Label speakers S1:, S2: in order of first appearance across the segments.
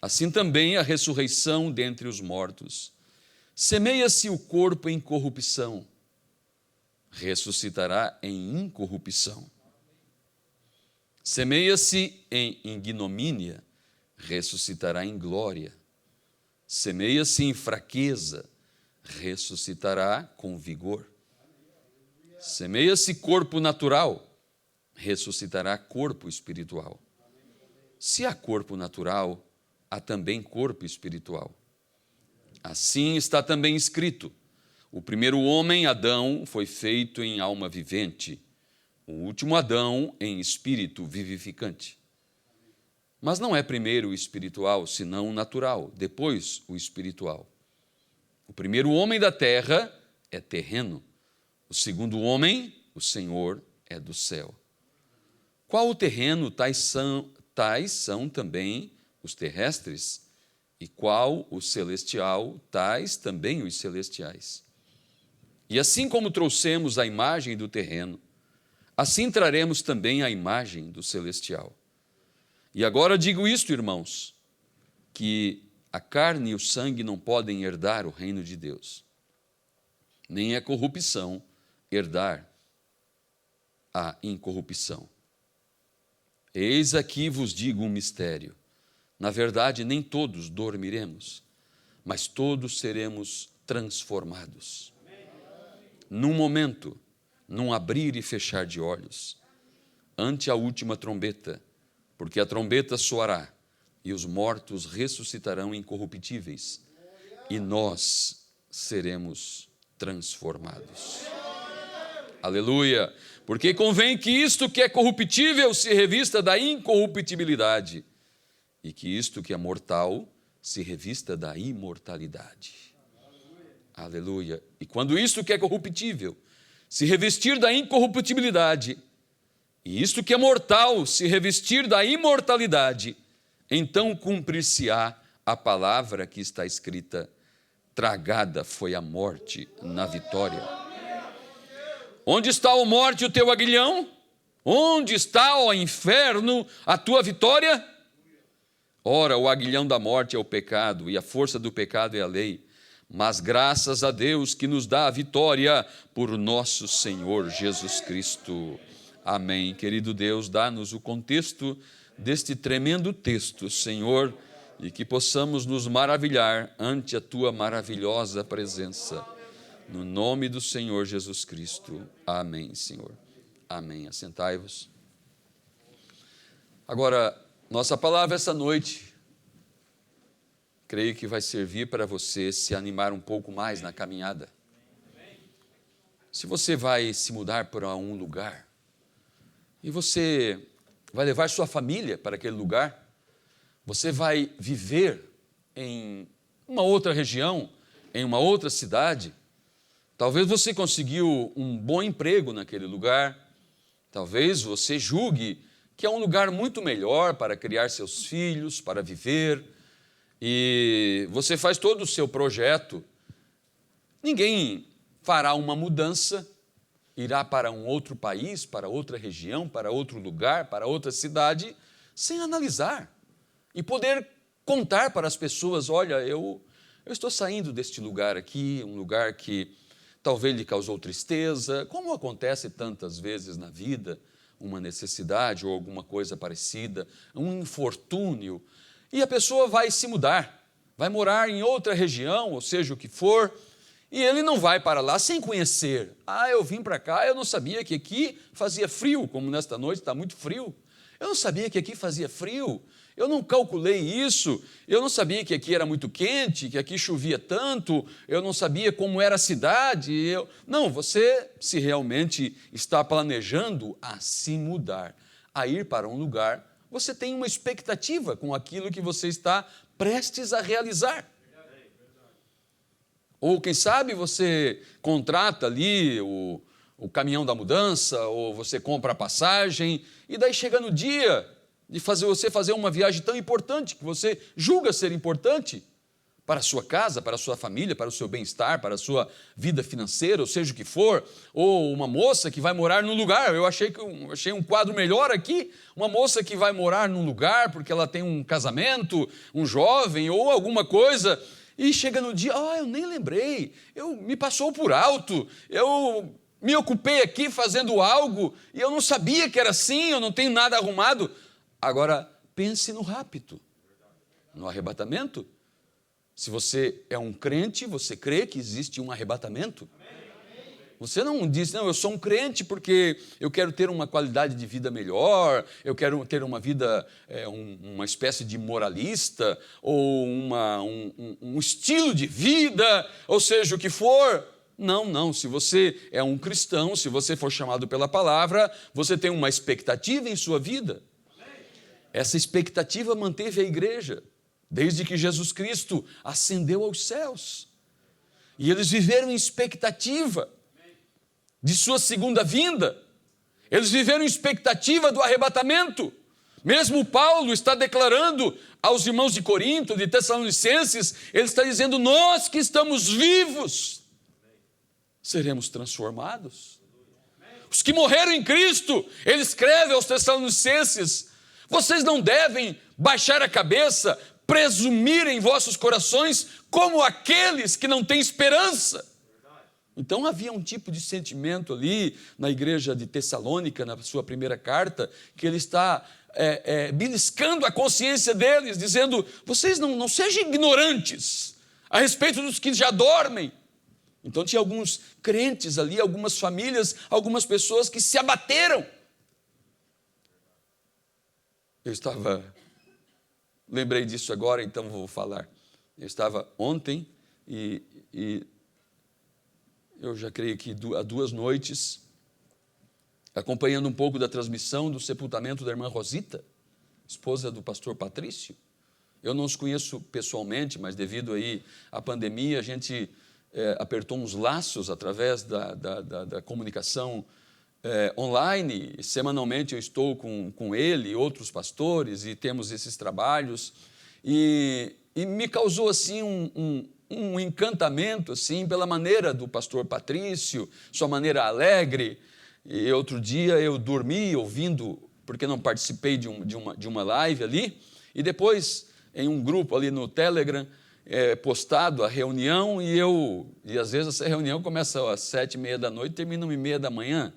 S1: assim também a ressurreição dentre os mortos. Semeia-se o corpo em corrupção, ressuscitará em incorrupção. Semeia-se em ignomínia, ressuscitará em glória. Semeia-se em fraqueza, ressuscitará com vigor. Semeia-se corpo natural, ressuscitará corpo espiritual. Se há corpo natural, há também corpo espiritual. Assim está também escrito: o primeiro homem, Adão, foi feito em alma vivente, o último Adão em espírito vivificante. Mas não é primeiro o espiritual, senão o natural, depois o espiritual. O primeiro homem da terra é terreno, o segundo homem, o Senhor, é do céu. Qual o terreno, tais são também os terrestres, e qual o celestial, tais também os celestiais. E assim como trouxemos a imagem do terreno, assim traremos também a imagem do celestial. E agora digo isto, irmãos, que a carne e o sangue não podem herdar o reino de Deus, nem a corrupção herdar a incorrupção. Eis aqui vos digo um mistério. Na verdade, nem todos dormiremos, mas todos seremos transformados. Num momento, num abrir e fechar de olhos, ante a última trombeta, porque a trombeta soará e os mortos ressuscitarão incorruptíveis e nós seremos transformados. Aleluia! Porque convém que isto que é corruptível se revista da incorruptibilidade e que isto que é mortal se revista da imortalidade. Aleluia! E quando isto que é corruptível se revestir da incorruptibilidade e isto que é mortal se revestir da imortalidade, então cumprir-se-á a palavra que está escrita: tragada foi a morte na vitória. Onde está, ó morte, o teu aguilhão? Onde está, ó inferno, a tua vitória? Ora, o aguilhão da morte é o pecado, e a força do pecado é a lei. Mas graças a Deus que nos dá a vitória por nosso Senhor Jesus Cristo. Amém. Querido Deus, dá-nos o contexto deste tremendo texto, Senhor, e que possamos nos maravilhar ante a tua maravilhosa presença. No nome do Senhor Jesus Cristo. Amém, Senhor. Amém. Assentai-vos. Agora, nossa palavra essa noite, creio que vai servir para você se animar um pouco mais na caminhada. Se você vai se mudar para um lugar e você vai levar sua família para aquele lugar, você vai viver em uma outra região, em uma outra cidade, talvez você conseguiu um bom emprego naquele lugar, talvez você julgue que é um lugar muito melhor para criar seus filhos, para viver, e você faz todo o seu projeto. Ninguém fará uma mudança, irá para um outro país, para outra região, para outro lugar, para outra cidade, sem analisar e poder contar para as pessoas: olha, eu estou saindo deste lugar aqui, um lugar que talvez lhe causou tristeza, como acontece tantas vezes na vida, uma necessidade ou alguma coisa parecida, um infortúnio, e a pessoa vai se mudar, vai morar em outra região, ou seja, o que for, e ele não vai para lá sem conhecer. Eu vim para cá, eu não sabia que aqui fazia frio, como nesta noite está muito frio. Eu não sabia que aqui fazia frio, eu não calculei isso, eu não sabia que aqui era muito quente, que aqui chovia tanto, eu não sabia como era a cidade. Não, você, se realmente está planejando a se mudar, a ir para um lugar, você tem uma expectativa com aquilo que você está prestes a realizar. Ou, quem sabe, você contrata ali o caminhão da mudança, ou você compra a passagem, e daí chega no dia de você fazer uma viagem tão importante, que você julga ser importante, para a sua casa, para a sua família, para o seu bem-estar, para a sua vida financeira, ou seja o que for, ou uma moça que vai morar num lugar. Eu achei um quadro melhor aqui, uma moça que vai morar num lugar porque ela tem um casamento, um jovem ou alguma coisa, e chega no dia, eu nem lembrei, me passou por alto, eu me ocupei aqui fazendo algo e eu não sabia que era assim, eu não tenho nada arrumado. Agora, pense no rapto, no arrebatamento. Se você é um crente, você crê que existe um arrebatamento? Você não diz, não, eu sou um crente porque eu quero ter uma qualidade de vida melhor, eu quero ter uma vida, uma espécie de moralista, ou um estilo de vida, ou seja, o que for. Não, se você é um cristão, se você for chamado pela palavra, você tem uma expectativa em sua vida. Essa expectativa manteve a igreja desde que Jesus Cristo ascendeu aos céus. E eles viveram em expectativa de sua segunda vinda. Eles viveram em expectativa do arrebatamento. Mesmo Paulo está declarando aos irmãos de Corinto, de Tessalonicenses, ele está dizendo, nós que estamos vivos, seremos transformados. Os que morreram em Cristo, ele escreve aos Tessalonicenses, vocês não devem baixar a cabeça, presumir em vossos corações como aqueles que não têm esperança. Então havia um tipo de sentimento ali na igreja de Tessalônica, na sua primeira carta, que ele está beliscando a consciência deles, dizendo, vocês não sejam ignorantes a respeito dos que já dormem. Então tinha alguns crentes ali, algumas famílias, algumas pessoas que se abateram. Lembrei disso agora, então vou falar. Eu estava ontem e eu já creio que há 2 noites, acompanhando um pouco da transmissão do sepultamento da irmã Rosita, esposa do pastor Patrício. Eu não os conheço pessoalmente, mas devido aí à pandemia, a gente apertou uns laços através da comunicação online. Semanalmente eu estou com ele e outros pastores e temos esses trabalhos. E me causou assim um encantamento assim, pela maneira do pastor Patrício, sua maneira alegre. E outro dia eu dormi ouvindo, porque não participei de uma live ali, e depois em um grupo ali no Telegram, postado a reunião, e às vezes essa reunião começa às 7h30 da noite e termina 1h30 da manhã.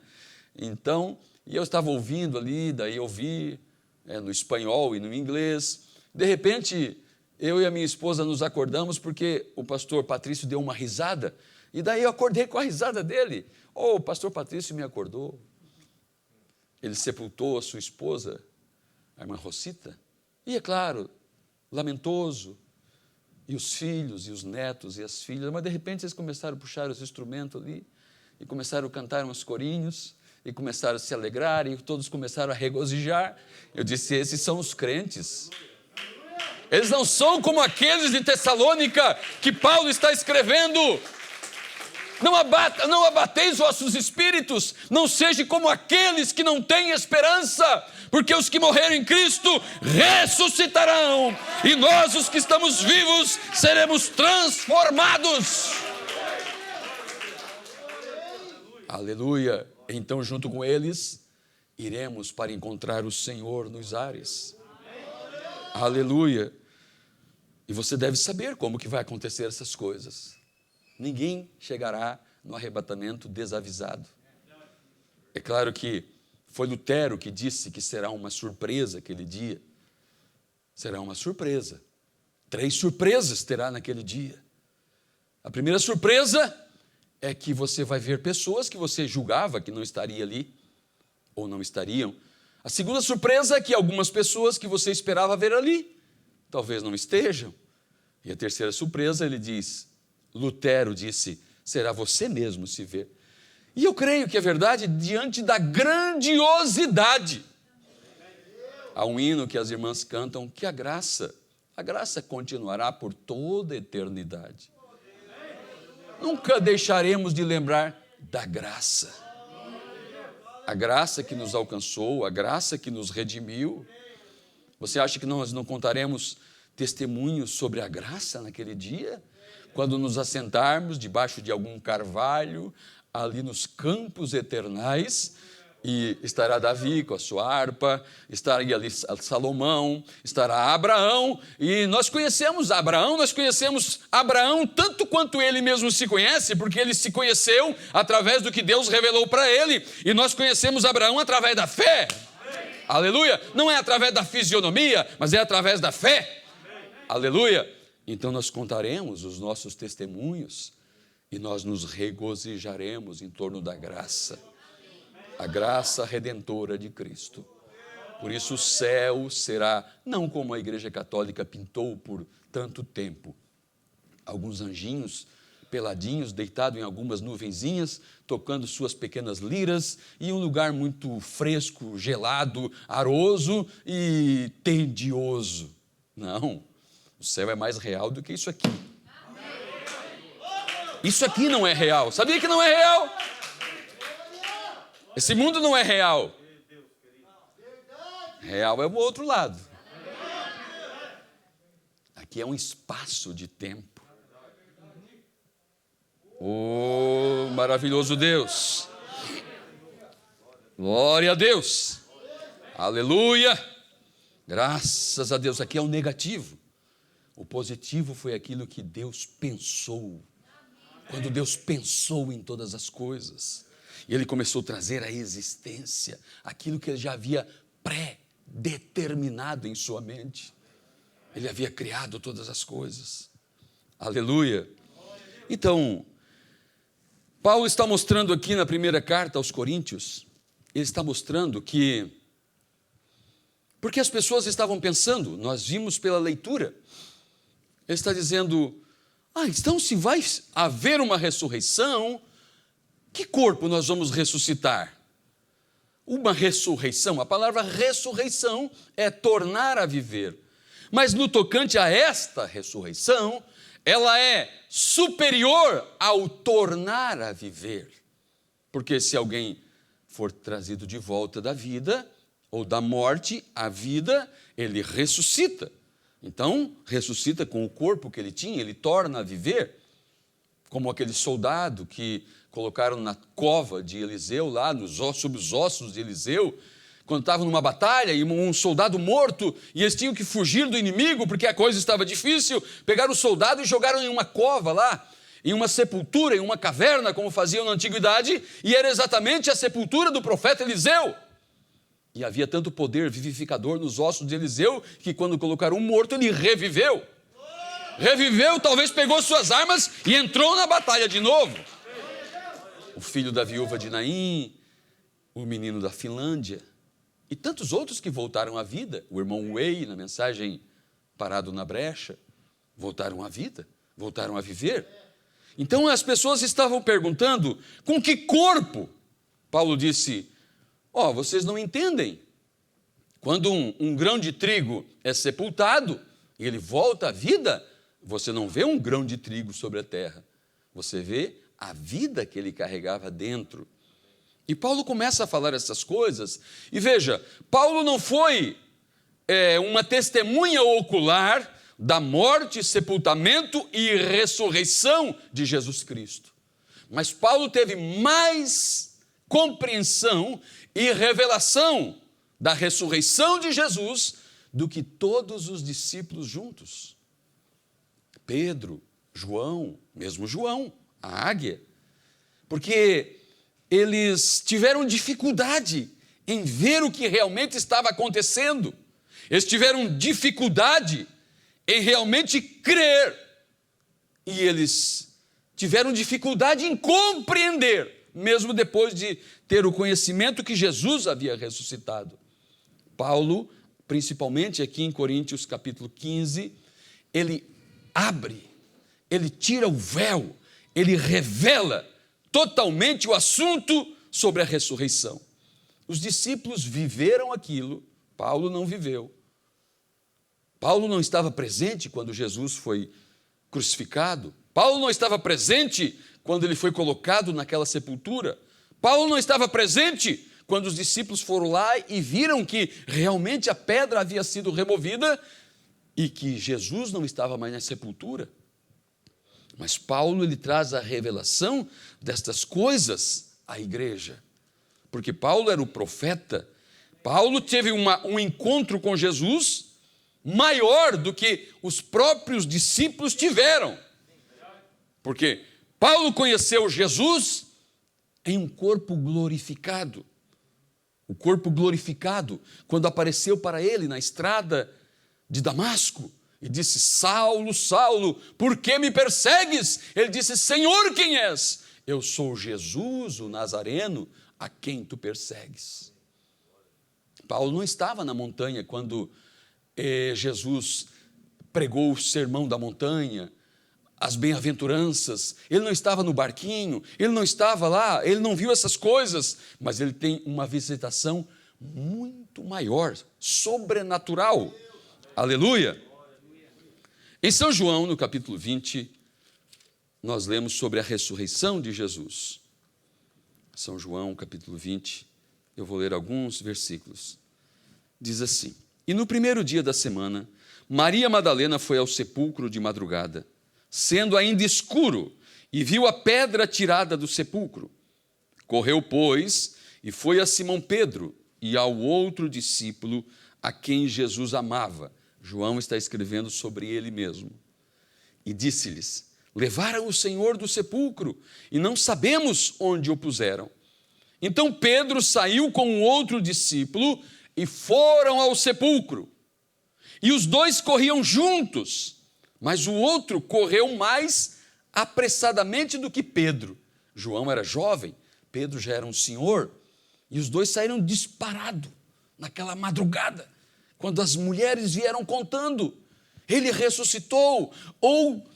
S1: Então, eu estava ouvindo ali, daí eu ouvi no espanhol e no inglês. De repente, eu e a minha esposa nos acordamos porque o pastor Patrício deu uma risada, e daí eu acordei com a risada dele. O pastor Patrício me acordou. Ele sepultou a sua esposa, a irmã Rosita, e é claro, lamentoso, e os filhos, e os netos, e as filhas, mas de repente eles começaram a puxar os instrumentos ali, e começaram a cantar uns corinhos, e começaram a se alegrar, e todos começaram a regozijar. Eu disse, esses são os crentes. Eles não são como aqueles de Tessalônica, que Paulo está escrevendo. Não abateis vossos espíritos, não sejam como aqueles que não têm esperança, porque os que morreram em Cristo ressuscitarão, e nós, os que estamos vivos, seremos transformados. Aleluia! Então, junto com eles, iremos para encontrar o Senhor nos ares. Aleluia! E você deve saber como que vai acontecer essas coisas. Ninguém chegará no arrebatamento desavisado. É claro que foi Lutero que disse que será uma surpresa aquele dia. Será uma surpresa. 3 surpresas terá naquele dia. A primeira surpresa é que você vai ver pessoas que você julgava que não estariam ali, ou não estariam. A segunda surpresa é que algumas pessoas que você esperava ver ali, talvez não estejam. E a terceira surpresa, Lutero disse, será você mesmo se ver. E eu creio que é verdade, diante da grandiosidade. Há um hino que as irmãs cantam, que a graça continuará por toda a eternidade. Nunca deixaremos de lembrar da graça. A graça que nos alcançou, a graça que nos redimiu. Você acha que nós não contaremos testemunho sobre a graça naquele dia, quando nos assentarmos debaixo de algum carvalho, ali nos campos eternais, e estará Davi com a sua harpa, estaria ali Salomão, estará Abraão, e nós conhecemos Abraão tanto quanto ele mesmo se conhece, porque ele se conheceu através do que Deus revelou para ele, e nós conhecemos Abraão através da fé. Amém. Aleluia! Não é através da fisionomia, mas é através da fé. Amém. Aleluia! Então nós contaremos os nossos testemunhos, e nós nos regozijaremos em torno da graça. A graça redentora de Cristo. Por isso o céu será, não como a Igreja Católica pintou por tanto tempo, alguns anjinhos peladinhos, deitados em algumas nuvenzinhas, tocando suas pequenas liras, e um lugar muito fresco, gelado, aroso e tedioso. Não, o céu é mais real do que isso aqui. Isso aqui não é real. Sabia que não é real? Esse mundo não é real. Real é o outro lado. Aqui é um espaço de tempo. Oh, maravilhoso Deus. Glória a Deus. Aleluia. Graças a Deus. Aqui é o negativo. O positivo foi aquilo que Deus pensou. Quando Deus pensou em todas as coisas. E ele começou a trazer à existência aquilo que ele já havia pré-determinado em sua mente. Ele havia criado todas as coisas. Aleluia. Então, Paulo está mostrando aqui na primeira carta aos Coríntios, ele está mostrando que, porque as pessoas estavam pensando, nós vimos pela leitura, ele está dizendo, então se vai haver uma ressurreição, que corpo nós vamos ressuscitar? Uma ressurreição, a palavra ressurreição é tornar a viver. Mas no tocante a esta ressurreição, ela é superior ao tornar a viver. Porque se alguém for trazido de volta da vida, ou da morte à vida, ele ressuscita. Então, ressuscita com o corpo que ele tinha, ele torna a viver. Como aquele soldado que colocaram na cova de Eliseu, lá sob os ossos de Eliseu, quando estavam numa batalha e um soldado morto, e eles tinham que fugir do inimigo, porque a coisa estava difícil, pegaram o soldado e jogaram em uma cova lá, em uma sepultura, em uma caverna, como faziam na antiguidade, e era exatamente a sepultura do profeta Eliseu. E havia tanto poder vivificador nos ossos de Eliseu, que quando colocaram um morto, ele reviveu. Reviveu, talvez pegou suas armas e entrou na batalha de novo. O filho da viúva de Naim, o menino da Finlândia, e tantos outros que voltaram à vida. O irmão Way, na mensagem Parado na Brecha, voltaram à vida, voltaram a viver. Então as pessoas estavam perguntando, com que corpo? Paulo disse, vocês não entendem. Quando um grão de trigo é sepultado e ele volta à vida, você não vê um grão de trigo sobre a terra, você vê a vida que ele carregava dentro. E Paulo começa a falar essas coisas, e veja, Paulo não foi uma testemunha ocular da morte, sepultamento e ressurreição de Jesus Cristo. Mas Paulo teve mais compreensão e revelação da ressurreição de Jesus do que todos os discípulos juntos. Pedro, João, mesmo João, a águia, porque eles tiveram dificuldade em ver o que realmente estava acontecendo. Eles tiveram dificuldade em realmente crer. E eles tiveram dificuldade em compreender, mesmo depois de ter o conhecimento que Jesus havia ressuscitado. Paulo, principalmente aqui em Coríntios capítulo 15, ele abre, ele tira o véu, ele revela totalmente o assunto sobre a ressurreição. Os discípulos viveram aquilo, Paulo não viveu. Paulo não estava presente quando Jesus foi crucificado. Paulo não estava presente quando ele foi colocado naquela sepultura. Paulo não estava presente quando os discípulos foram lá e viram que realmente a pedra havia sido removida e que Jesus não estava mais na sepultura. Mas Paulo, ele traz a revelação destas coisas à igreja, porque Paulo era o profeta. Paulo teve um encontro com Jesus maior do que os próprios discípulos tiveram, porque Paulo conheceu Jesus em um corpo glorificado. O corpo glorificado, quando apareceu para ele na estrada de Damasco e disse: Saulo, Saulo, por que me persegues? Ele disse: Senhor, quem és? Eu sou Jesus, o Nazareno, a quem tu persegues. Paulo não estava na montanha quando Jesus pregou o sermão da montanha, as bem-aventuranças. Ele não estava no barquinho, ele não estava lá, ele não viu essas coisas, mas ele tem uma visitação muito maior, sobrenatural. Aleluia! Em São João, no capítulo 20, nós lemos sobre a ressurreição de Jesus. São João, capítulo 20, eu vou ler alguns versículos. Diz assim: E no primeiro dia da semana, Maria Madalena foi ao sepulcro de madrugada, sendo ainda escuro, e viu a pedra tirada do sepulcro. Correu, pois, e foi a Simão Pedro e ao outro discípulo a quem Jesus amava. João está escrevendo sobre ele mesmo. E disse-lhes: Levaram o Senhor do sepulcro, e não sabemos onde o puseram. Então Pedro saiu com o outro discípulo e foram ao sepulcro. E os dois corriam juntos, mas o outro correu mais apressadamente do que Pedro. João era jovem, Pedro já era um senhor, e os dois saíram disparados naquela madrugada, quando as mulheres vieram contando: ele ressuscitou, ou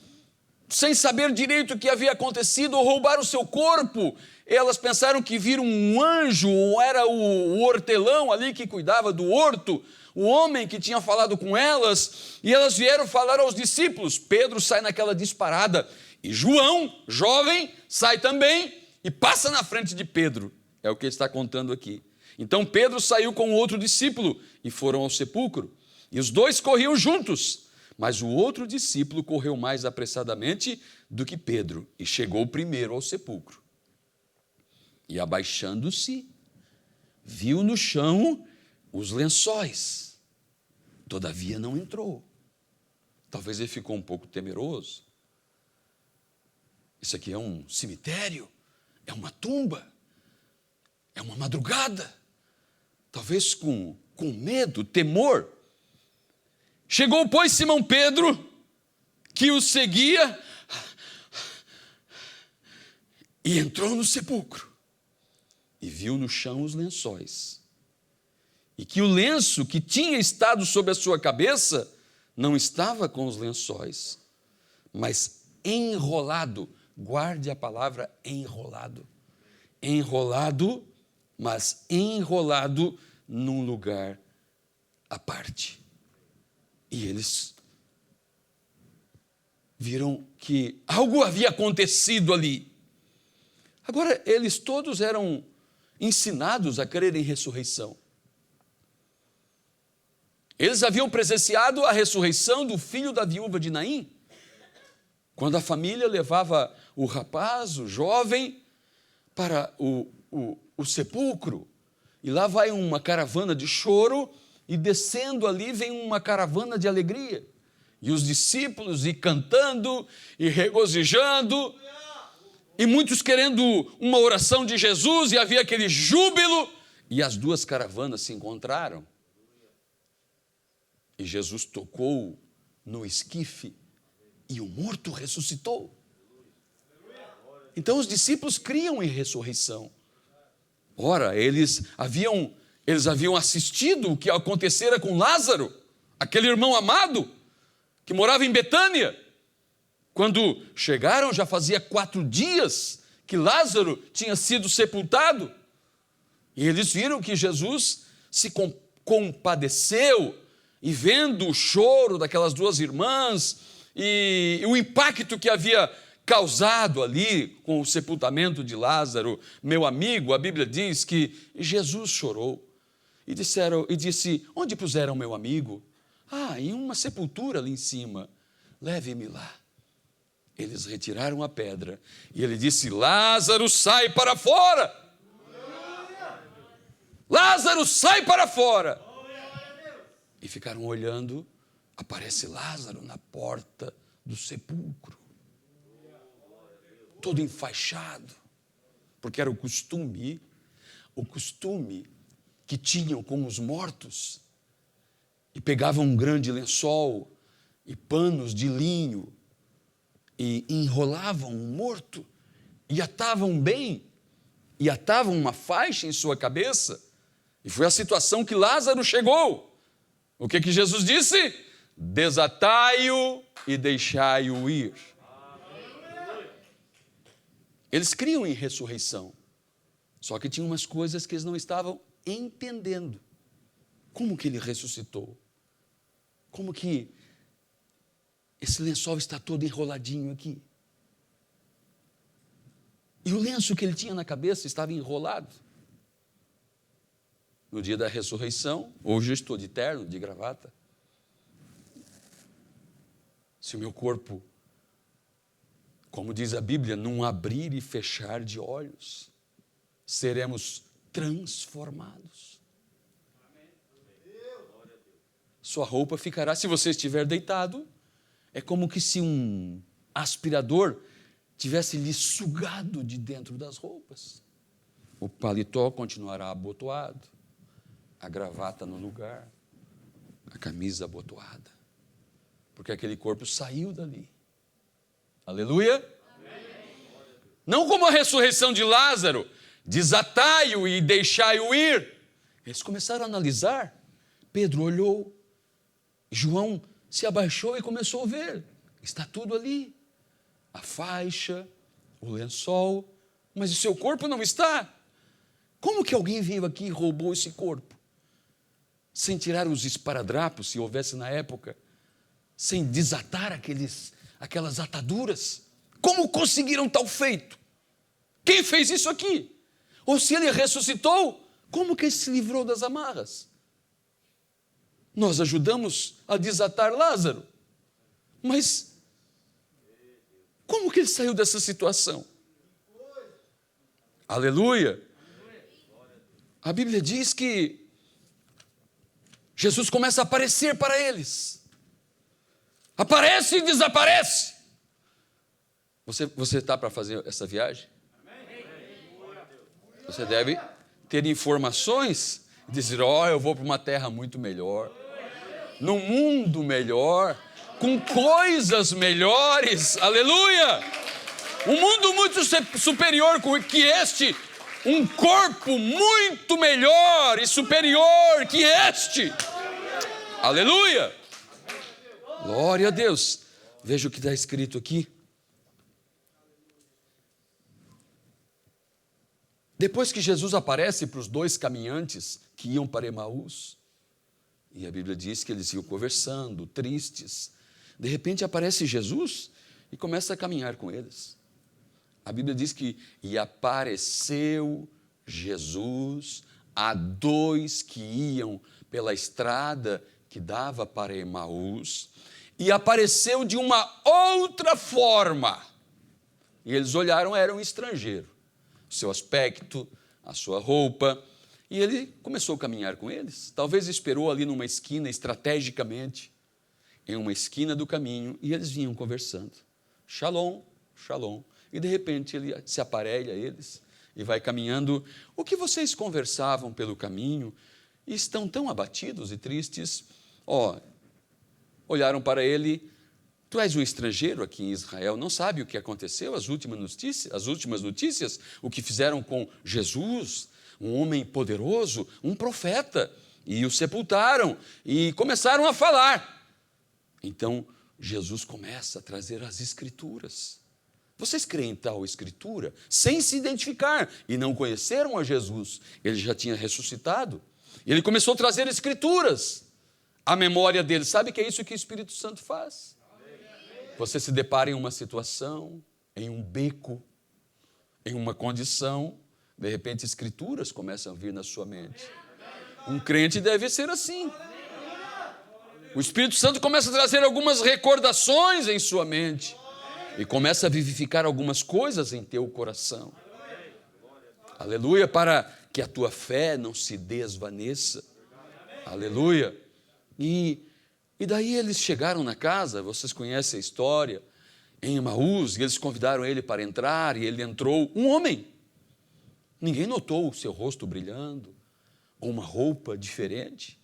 S1: sem saber direito o que havia acontecido, ou roubaram o seu corpo. Elas pensaram que viram um anjo, ou era o hortelão ali que cuidava do horto, o homem que tinha falado com elas, e elas vieram falar aos discípulos. Pedro sai naquela disparada, e João, jovem, sai também e passa na frente de Pedro. É o que ele está contando aqui. Então Pedro saiu com o outro discípulo e foram ao sepulcro. E os dois corriam juntos, mas o outro discípulo correu mais apressadamente do que Pedro e chegou primeiro ao sepulcro. E abaixando-se, viu no chão os lençóis. Todavia não entrou. Talvez ele ficou um pouco temeroso. Isso aqui é um cemitério, é uma tumba, é uma madrugada. Talvez com medo, temor. Chegou, pois, Simão Pedro, que o seguia, e entrou no sepulcro, e viu no chão os lençóis, e que o lenço que tinha estado sobre a sua cabeça não estava com os lençóis, mas enrolado. Guarde a palavra enrolado. Enrolado, mas enrolado num lugar à parte. E eles viram que algo havia acontecido ali. Agora, eles todos eram ensinados a crer em ressurreição. Eles haviam presenciado a ressurreição do filho da viúva de Naim, quando a família levava o rapaz, o jovem, para o sepulcro. E lá vai uma caravana de choro, e descendo ali vem uma caravana de alegria. E os discípulos e cantando e regozijando, e muitos querendo uma oração de Jesus, e havia aquele júbilo, e as duas caravanas se encontraram. E Jesus tocou no esquife, e o morto ressuscitou. Então os discípulos criam em ressurreição. Ora, eles haviam assistido o que acontecera com Lázaro, aquele irmão amado, que morava em Betânia. Quando chegaram, já fazia 4 dias que Lázaro tinha sido sepultado. E eles viram que Jesus se compadeceu, e vendo o choro daquelas duas irmãs, e o impacto que havia causado ali com o sepultamento de Lázaro, meu amigo, a Bíblia diz que Jesus chorou. E disse: onde puseram meu amigo? em uma sepultura ali em cima. Leve-me lá. Eles retiraram a pedra e ele disse: Lázaro, sai para fora! Lázaro, sai para fora! E ficaram olhando, aparece Lázaro na porta do sepulcro, todo enfaixado, porque era o costume que tinham com os mortos, e pegavam um grande lençol e panos de linho, e enrolavam o morto, e atavam bem, e atavam uma faixa em sua cabeça, e foi a situação que Lázaro chegou. O que Jesus disse? Desatai-o e deixai-o ir. Eles criam em ressurreição, só que tinha umas coisas que eles não estavam entendendo. Como que ele ressuscitou? Como que esse lençol está todo enroladinho aqui? E o lenço que ele tinha na cabeça estava enrolado. No dia da ressurreição, hoje eu estou de terno, de gravata. Se o meu corpo, como diz a Bíblia, num abrir e fechar de olhos, seremos transformados. Sua roupa ficará, se você estiver deitado, é como que se um aspirador tivesse lhe sugado de dentro das roupas. O paletó continuará abotoado, a gravata no lugar, a camisa abotoada, porque aquele corpo saiu dali. Aleluia! Amém. Não como a ressurreição de Lázaro, desatai-o e deixai-o ir. Eles começaram a analisar. Pedro olhou, João se abaixou e começou a ver. Está tudo ali. A faixa, o lençol, mas o seu corpo não está. Como que alguém veio aqui e roubou esse corpo? Sem tirar os esparadrapos, se houvesse na época, sem desatar aquelas ataduras. Como conseguiram tal feito? Quem fez isso aqui? Ou se ele ressuscitou, como que ele se livrou das amarras? Nós ajudamos a desatar Lázaro, mas como que ele saiu dessa situação? Aleluia! A Bíblia diz que Jesus começa a aparecer para eles. Aparece e desaparece. Você está para fazer essa viagem? Você deve ter informações e dizer: eu vou para uma terra muito melhor, num mundo melhor, com coisas melhores. Aleluia! Um mundo muito superior que este, um corpo muito melhor e superior que este. Aleluia! Glória a Deus. Veja o que está escrito aqui. Depois que Jesus aparece para os dois caminhantes que iam para Emaús, e a Bíblia diz que eles iam conversando, tristes, de repente aparece Jesus e começa a caminhar com eles. A Bíblia diz que e apareceu Jesus a dois que iam pela estrada que dava para Emaús, e apareceu de uma outra forma. E eles olharam, era um estrangeiro. O seu aspecto, a sua roupa, e ele começou a caminhar com eles. Talvez esperou ali numa esquina, estrategicamente, em uma esquina do caminho, e eles vinham conversando. Shalom, shalom. E de repente ele se aparelha a eles e vai caminhando. O que vocês conversavam pelo caminho e estão tão abatidos e tristes? Olharam para ele: tu és um estrangeiro aqui em Israel, não sabe o que aconteceu, as últimas notícias, o que fizeram com Jesus, um homem poderoso, um profeta, e o sepultaram, e começaram a falar. Então, Jesus começa a trazer as Escrituras. Vocês creem em tal Escritura? Sem se identificar, e não conheceram a Jesus, ele já tinha ressuscitado, e ele começou a trazer Escrituras à memória dele. Sabe que é isso que o Espírito Santo faz? Você se depara em uma situação, em um beco, em uma condição, de repente Escrituras começam a vir na sua mente. Um crente deve ser assim. O Espírito Santo começa a trazer algumas recordações em sua mente e começa a vivificar algumas coisas em teu coração. Aleluia, para que a tua fé não se desvaneça. Aleluia. E daí eles chegaram na casa, vocês conhecem a história, em Emaús, e eles convidaram ele para entrar, e ele entrou, um homem. Ninguém notou o seu rosto brilhando, ou uma roupa diferente.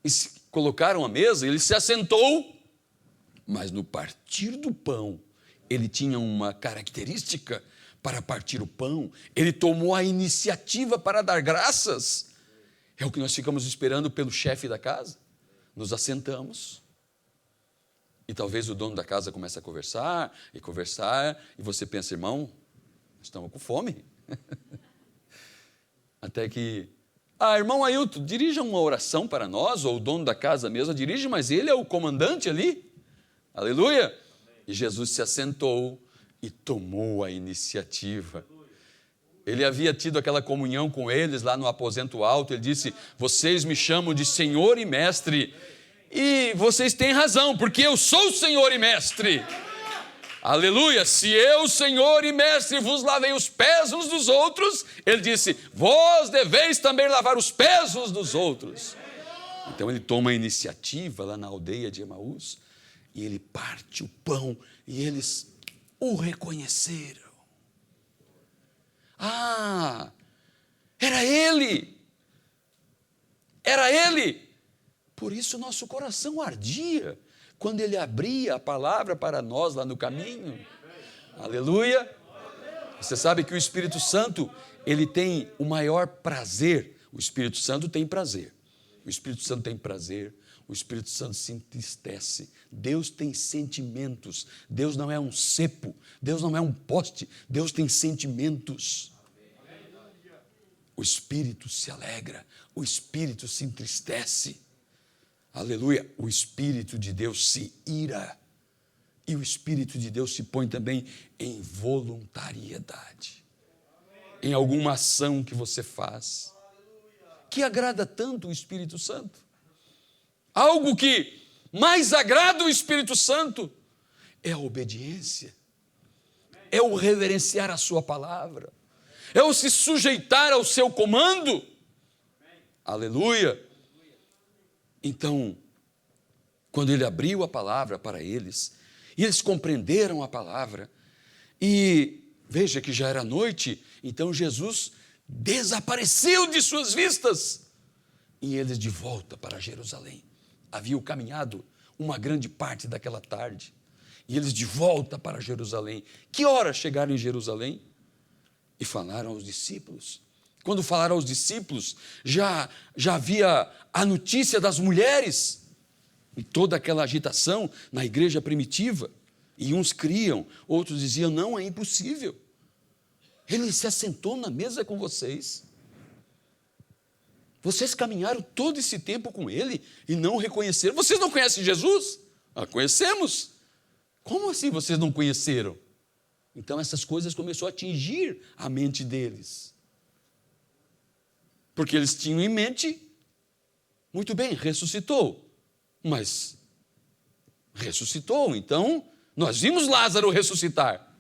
S1: E se colocaram à mesa, ele se assentou, mas no partir do pão, ele tinha uma característica para partir o pão, ele tomou a iniciativa para dar graças. É o que nós ficamos esperando pelo chefe da casa. Nos assentamos, e talvez o dono da casa comece a conversar, e você pensa, irmão, estamos com fome. Até que, irmão Ailton, dirija uma oração para nós, ou o dono da casa mesmo dirige, mas ele é o comandante ali. Aleluia! E Jesus se assentou e tomou a iniciativa. Ele havia tido aquela comunhão com eles lá no aposento alto. Ele disse, vocês me chamam de Senhor e Mestre, e vocês têm razão, porque eu sou o Senhor e Mestre. Aleluia, se eu, Senhor e Mestre, vos lavei os pés uns dos outros, ele disse, vós deveis também lavar os pés uns dos outros. Então ele toma a iniciativa lá na aldeia de Emaús, e ele parte o pão, e eles o reconheceram. Era ele. Era ele. Por isso nosso coração ardia quando ele abria a palavra para nós lá no caminho. Aleluia. Você sabe que o Espírito Santo, ele tem o maior prazer. O Espírito Santo tem prazer. O Espírito Santo tem prazer. O Espírito Santo se entristece. Deus tem sentimentos. Deus não é um cepo. Deus não é um poste. Deus tem sentimentos. O Espírito se alegra. O Espírito se entristece. Aleluia. O Espírito de Deus se ira. E o Espírito de Deus se põe também em voluntariedade. Em alguma ação que você faz. Que agrada tanto o Espírito Santo. Algo que mais agrada o Espírito Santo é a obediência, é o reverenciar a sua palavra, é o se sujeitar ao seu comando. Aleluia. Então, quando ele abriu a palavra para eles, e eles compreenderam a palavra, e veja que já era noite, então Jesus desapareceu de suas vistas, e eles de volta para Jerusalém. Haviam caminhado uma grande parte daquela tarde, e eles de volta para Jerusalém. Que hora chegaram em Jerusalém? E falaram aos discípulos. Quando falaram aos discípulos, já havia a notícia das mulheres, e toda aquela agitação na igreja primitiva, e uns criam, outros diziam, não, é impossível. Ele se assentou na mesa com vocês. Vocês caminharam todo esse tempo com ele e não o reconheceram. Vocês não conhecem Jesus? Conhecemos. Como assim vocês não conheceram? Então essas coisas começaram a atingir a mente deles. Porque eles tinham em mente, muito bem, ressuscitou. Mas ressuscitou, então nós vimos Lázaro ressuscitar.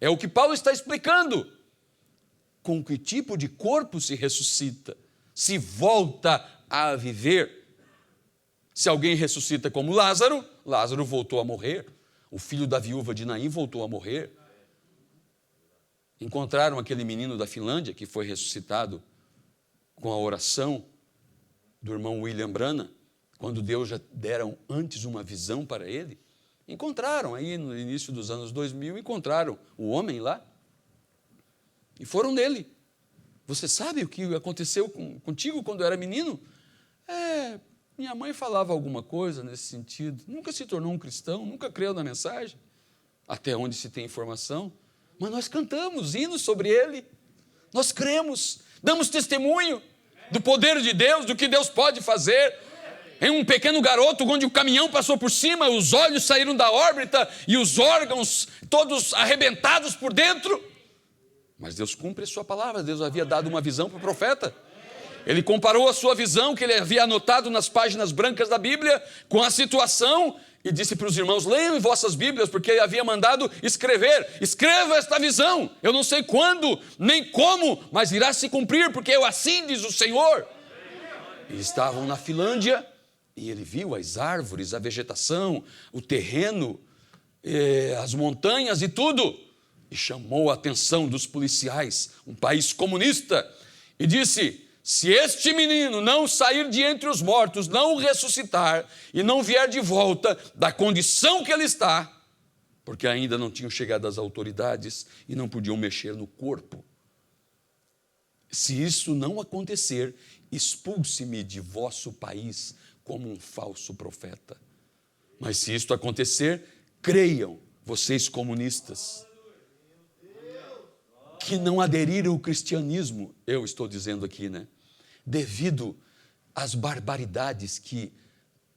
S1: É o que Paulo está explicando. Com que tipo de corpo se ressuscita? Se volta a viver. Se alguém ressuscita como Lázaro, Lázaro voltou a morrer. O filho da viúva de Naim voltou a morrer. Encontraram aquele menino da Finlândia que foi ressuscitado com a oração do irmão William Branham, quando Deus já deram antes uma visão para ele. Encontraram aí no início dos anos 2000, encontraram o homem lá e foram nele. Você sabe o que aconteceu contigo quando era menino? Minha mãe falava alguma coisa nesse sentido. Nunca se tornou um cristão, nunca creu na mensagem, até onde se tem informação. Mas nós cantamos hinos sobre ele. Nós cremos, damos testemunho do poder de Deus, do que Deus pode fazer. Em um pequeno garoto, onde o caminhão passou por cima, os olhos saíram da órbita e os órgãos todos arrebentados por dentro. Mas Deus cumpre a sua palavra. Deus havia dado uma visão para o profeta. Ele comparou a sua visão, que ele havia anotado nas páginas brancas da Bíblia, com a situação e disse para os irmãos: leiam em vossas Bíblias, porque ele havia mandado escrever. Escreva esta visão. Eu não sei quando, nem como, mas irá se cumprir, porque assim diz o Senhor. E estavam na Finlândia, e ele viu as árvores, a vegetação, o terreno, as montanhas e tudo. E chamou a atenção dos policiais, um país comunista, e disse: se este menino não sair de entre os mortos, não o ressuscitar e não vier de volta da condição que ele está, porque ainda não tinham chegado as autoridades e não podiam mexer no corpo. Se isso não acontecer, expulse-me de vosso país como um falso profeta. Mas se isto acontecer, creiam, vocês comunistas, que não aderiram ao cristianismo, eu estou dizendo aqui, né? Devido às barbaridades que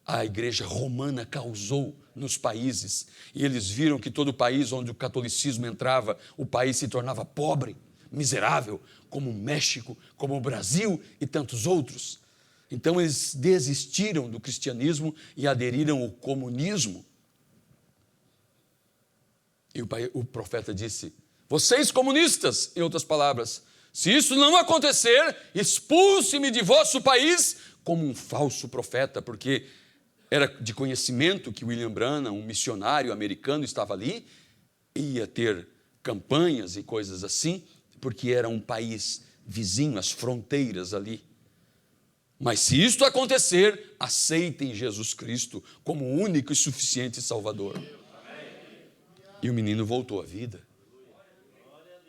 S1: a igreja romana causou nos países, e eles viram que todo país onde o catolicismo entrava, o país se tornava pobre, miserável, como o México, como o Brasil e tantos outros. Então eles desistiram do cristianismo e aderiram ao comunismo. E o profeta disse: vocês comunistas, em outras palavras, se isso não acontecer, expulse-me de vosso país como um falso profeta, porque era de conhecimento que William Branham, um missionário americano, estava ali, ia ter campanhas e coisas assim, porque era um país vizinho, as fronteiras ali. Mas se isto acontecer, aceitem Jesus Cristo como o único e suficiente Salvador. E o menino voltou à vida.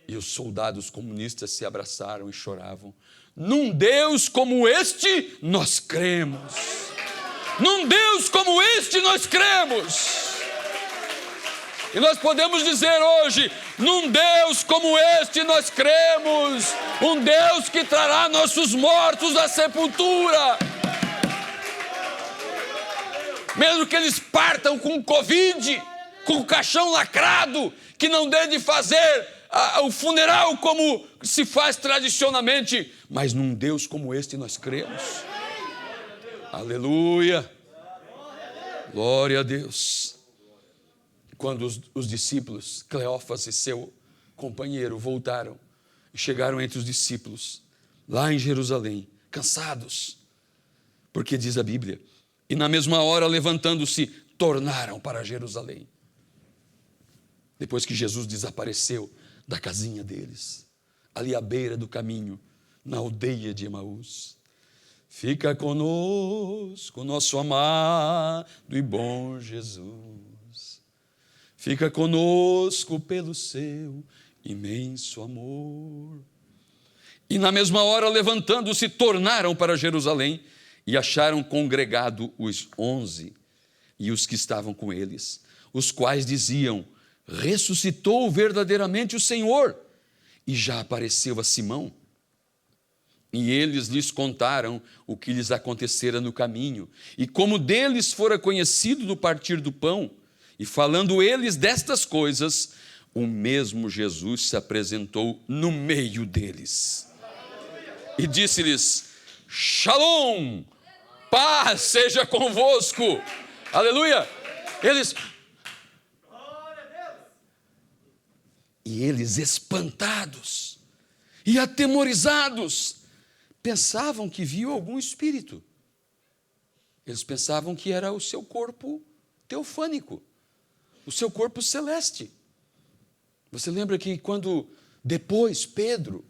S1: E os soldados comunistas se abraçaram e choravam. Num Deus como este, nós cremos. Num Deus como este, nós cremos. E nós podemos dizer hoje: num Deus como este, nós cremos. Um Deus que trará nossos mortos da sepultura. Mesmo que eles partam com Covid, com o caixão lacrado, que não dê de fazer o funeral como se faz tradicionalmente, mas num Deus como este nós cremos. Aleluia, glória a Deus. Quando os discípulos, Cleófas e seu companheiro, voltaram e chegaram entre os discípulos, lá em Jerusalém, cansados, porque diz a Bíblia, e na mesma hora, levantando-se, tornaram para Jerusalém. Depois que Jesus desapareceu da casinha deles, ali à beira do caminho, na aldeia de Emaús. Fica conosco, nosso amado e bom Jesus. Fica conosco pelo seu imenso amor. E na mesma hora, levantando-se, tornaram para Jerusalém e acharam congregado os 11 e os que estavam com eles, os quais diziam: ressuscitou verdadeiramente o Senhor e já apareceu a Simão. E eles lhes contaram o que lhes acontecera no caminho e como deles fora conhecido do partir do pão. E falando eles destas coisas, o mesmo Jesus se apresentou no meio deles e disse-lhes: Shalom, paz seja convosco. Aleluia. E eles, espantados e atemorizados, pensavam que viu algum espírito. Eles pensavam que era o seu corpo teofânico, o seu corpo celeste. Você lembra que quando depois Pedro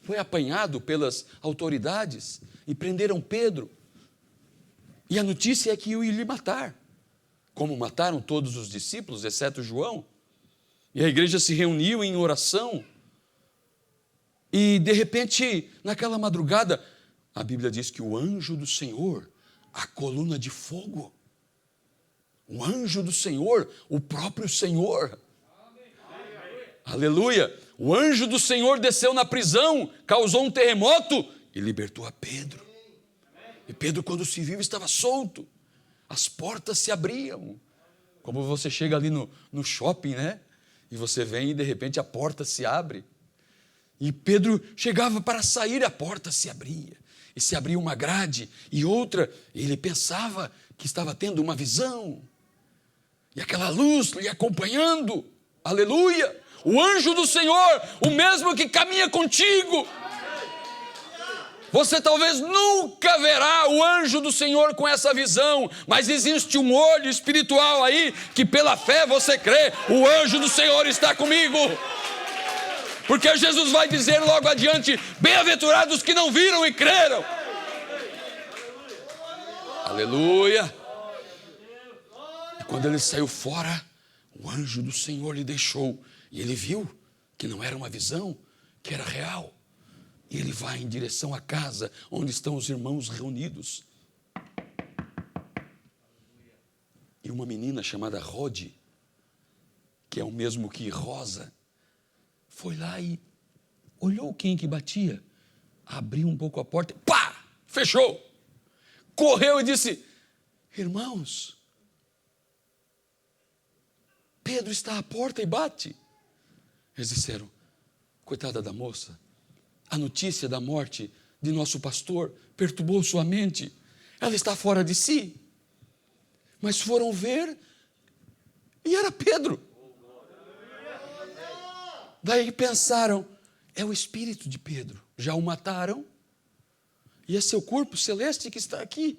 S1: foi apanhado pelas autoridades e prenderam Pedro, e a notícia é que iam lhe matar, como mataram todos os discípulos, exceto João. E a igreja se reuniu em oração. E de repente, naquela madrugada, a Bíblia diz que o anjo do Senhor, a coluna de fogo, o anjo do Senhor, o próprio Senhor, aleluia, o anjo do Senhor desceu na prisão, causou um terremoto e libertou a Pedro. E Pedro, quando se viu, estava solto, as portas se abriam, como você chega ali no shopping, né? E você vem e de repente a porta se abre. E Pedro chegava para sair, a porta se abria. e se abriu uma grade, e outra, ele pensava que estava tendo uma visão, e aquela luz lhe acompanhando, aleluia, o anjo do Senhor, o mesmo que caminha contigo. Você talvez nunca verá o anjo do Senhor com essa visão, mas existe um olho espiritual aí, que pela fé você crê, o anjo do Senhor está comigo. Porque Jesus vai dizer logo adiante, bem-aventurados que não viram e creram. Aleluia. E quando ele saiu fora, o anjo do Senhor lhe deixou, e ele viu que não era uma visão, que era real. E ele vai em direção à casa onde estão os irmãos reunidos. E uma menina chamada Rode, que é o mesmo que Rosa, foi lá e olhou quem que batia, abriu um pouco a porta, pá, fechou. Correu e disse, irmãos, Pedro está à porta e bate. Eles disseram, coitada da moça, a notícia da morte de nosso pastor perturbou sua mente. Ela está fora de si. Mas foram ver e era Pedro. Daí pensaram, é o espírito de Pedro. Já o mataram e é seu corpo celeste que está aqui.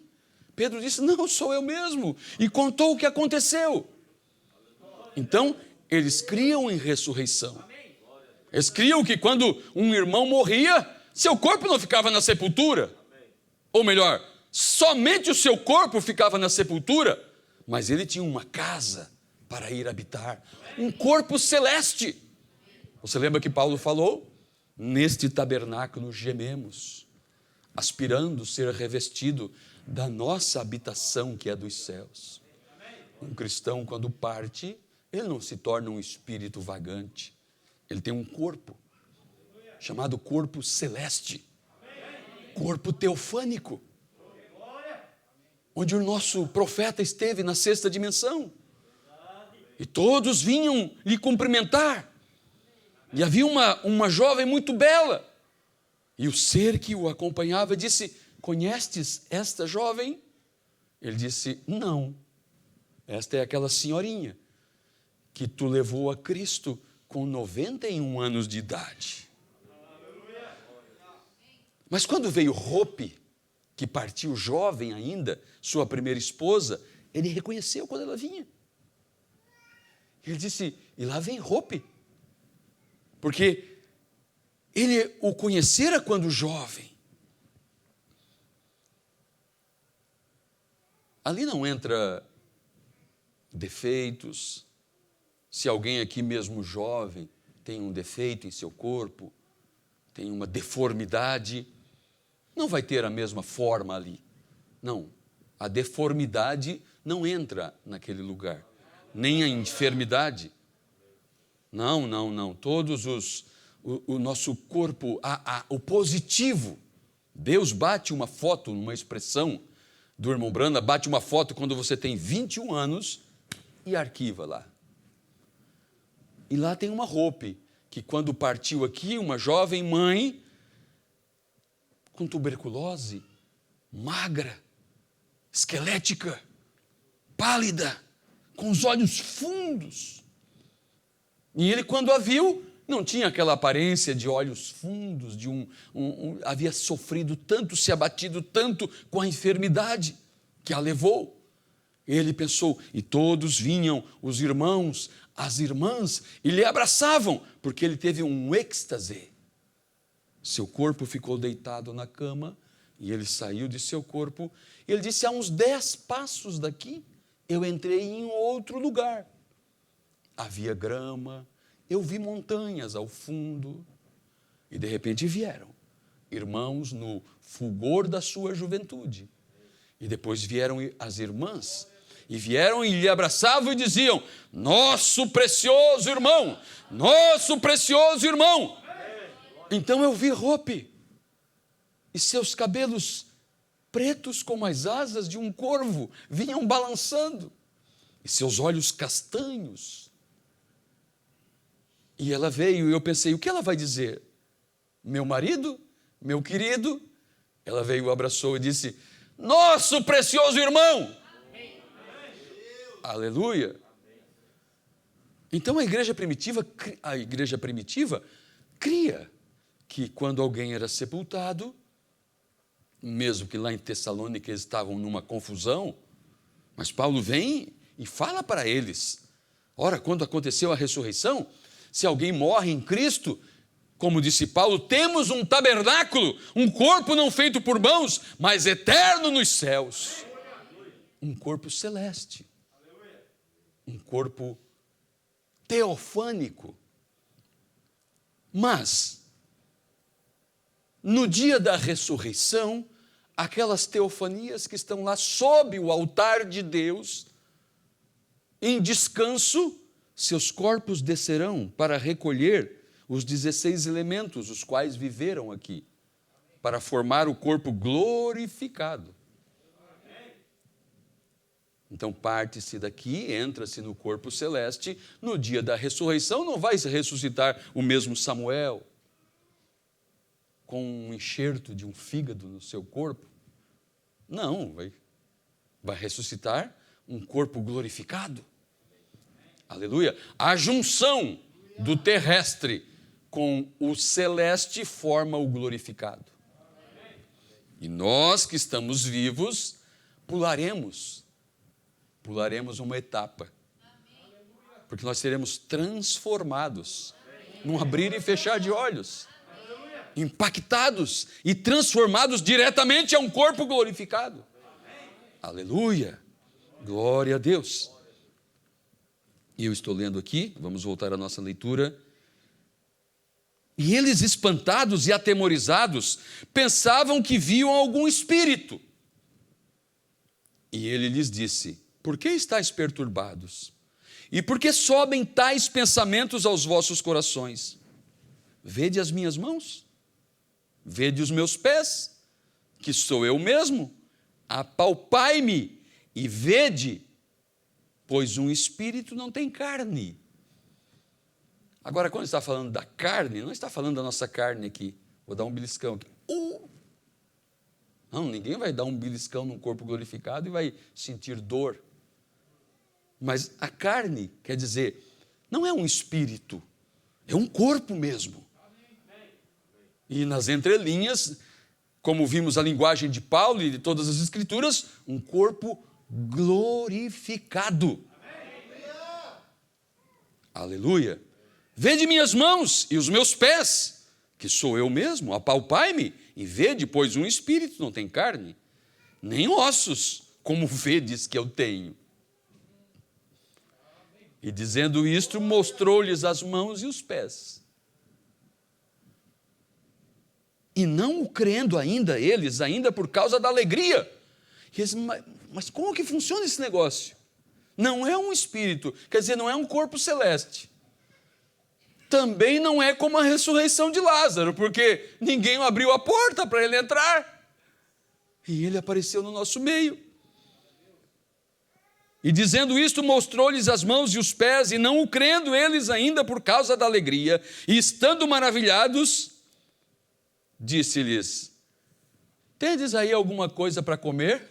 S1: Pedro disse, não, sou eu mesmo. E contou o que aconteceu. Então, eles criam em ressurreição. Eles criam que quando um irmão morria, seu corpo não ficava na sepultura. Ou melhor, somente o seu corpo ficava na sepultura, mas ele tinha uma casa para ir habitar, um corpo celeste. Você lembra que Paulo falou? Neste tabernáculo gememos, aspirando ser revestido da nossa habitação que é dos céus. Um cristão, quando parte, ele não se torna um espírito vagante. Ele tem um corpo, chamado corpo celeste, corpo teofânico, onde o nosso profeta esteve na sexta dimensão. E todos vinham lhe cumprimentar. E havia uma jovem muito bela. E o ser que o acompanhava disse, conhestes esta jovem? Ele disse, não. Esta é aquela senhorinha que tu levou a Cristo com 91 anos de idade. Mas quando veio Rope, que partiu jovem ainda, sua primeira esposa, ele reconheceu quando ela vinha. Ele disse, e lá vem Rope. Porque ele o conhecera quando jovem. Ali não entra defeitos. Se alguém aqui mesmo jovem tem um defeito em seu corpo, tem uma deformidade, não vai ter a mesma forma ali. Não, a deformidade não entra naquele lugar, nem a enfermidade. Não. Todos o nosso corpo, o positivo. Deus bate uma foto, uma expressão do irmão Branda, bate uma foto quando você tem 21 anos e arquiva lá. E lá tem uma Rope, que quando partiu aqui, uma jovem mãe, com tuberculose, magra, esquelética, pálida, com os olhos fundos. E ele, quando a viu, não tinha aquela aparência de olhos fundos, havia sofrido tanto, se abatido tanto com a enfermidade que a levou. Ele pensou, e todos vinham, os irmãos, as irmãs, e lhe abraçavam, porque ele teve um êxtase. Seu corpo ficou deitado na cama, e ele saiu de seu corpo, e ele disse, a uns 10 passos daqui, eu entrei em outro lugar. Havia grama, eu vi montanhas ao fundo, e de repente vieram irmãos no fulgor da sua juventude, e depois vieram as irmãs, e vieram e lhe abraçavam e diziam, nosso precioso irmão, nosso precioso irmão. Então eu vi Rope, e seus cabelos pretos como as asas de um corvo vinham balançando, e seus olhos castanhos. E ela veio e eu pensei, o que ela vai dizer? Meu marido, meu querido, Ela veio, o abraçou e disse: nosso precioso irmão. Aleluia. Então a igreja primitiva cria que quando alguém era sepultado, mesmo que lá em Tessalônica eles estavam numa confusão, mas Paulo vem e fala para eles: ora, quando aconteceu a ressurreição, se alguém morre em Cristo, como disse Paulo, temos um tabernáculo, um corpo não feito por mãos, mas eterno nos céus. Um corpo celeste. Um corpo teofânico. Mas, no dia da ressurreição, aquelas teofanias que estão lá sob o altar de Deus, em descanso, seus corpos descerão para recolher os 16 elementos, os quais viveram aqui, para formar o corpo glorificado. Então parte-se daqui, entra-se no corpo celeste. No dia da ressurreição não vai se ressuscitar o mesmo Samuel, com um enxerto de um fígado no seu corpo. Não, vai ressuscitar um corpo glorificado. Aleluia. A junção do terrestre com o celeste forma o glorificado. E nós que estamos vivos, pularemos uma etapa. Porque nós seremos transformados, num abrir e fechar de olhos. Impactados e transformados diretamente a um corpo glorificado. Aleluia. Glória a Deus. E eu estou lendo aqui, vamos voltar à nossa leitura. E eles, espantados e atemorizados, pensavam que viam algum espírito. E ele lhes disse: por que estáis perturbados? E por que sobem tais pensamentos aos vossos corações? Vede as minhas mãos, vede os meus pés, que sou eu mesmo. Apalpai-me e vede, pois um espírito não tem carne. Agora, quando está falando da carne, não está falando da nossa carne aqui. Vou dar um beliscão aqui. Não, ninguém vai dar um beliscão num corpo glorificado e vai sentir dor. Mas a carne, quer dizer, não é um espírito, é um corpo mesmo. E nas entrelinhas, como vimos a linguagem de Paulo e de todas as Escrituras, um corpo glorificado. Aleluia. Vede minhas mãos e os meus pés, que sou eu mesmo, apalpai-me e vede, pois um espírito não tem carne, nem ossos, como vedes que eu tenho. E dizendo isto, mostrou-lhes as mãos e os pés. E não o crendo eles ainda por causa da alegria. E eles, mas como que funciona esse negócio? Não é um espírito, quer dizer, não é um corpo celeste. Também não é como a ressurreição de Lázaro, porque ninguém abriu a porta para ele entrar. E ele apareceu no nosso meio. E dizendo isto, mostrou-lhes as mãos e os pés, e não o crendo eles ainda por causa da alegria, e estando maravilhados, disse-lhes: tendes aí alguma coisa para comer?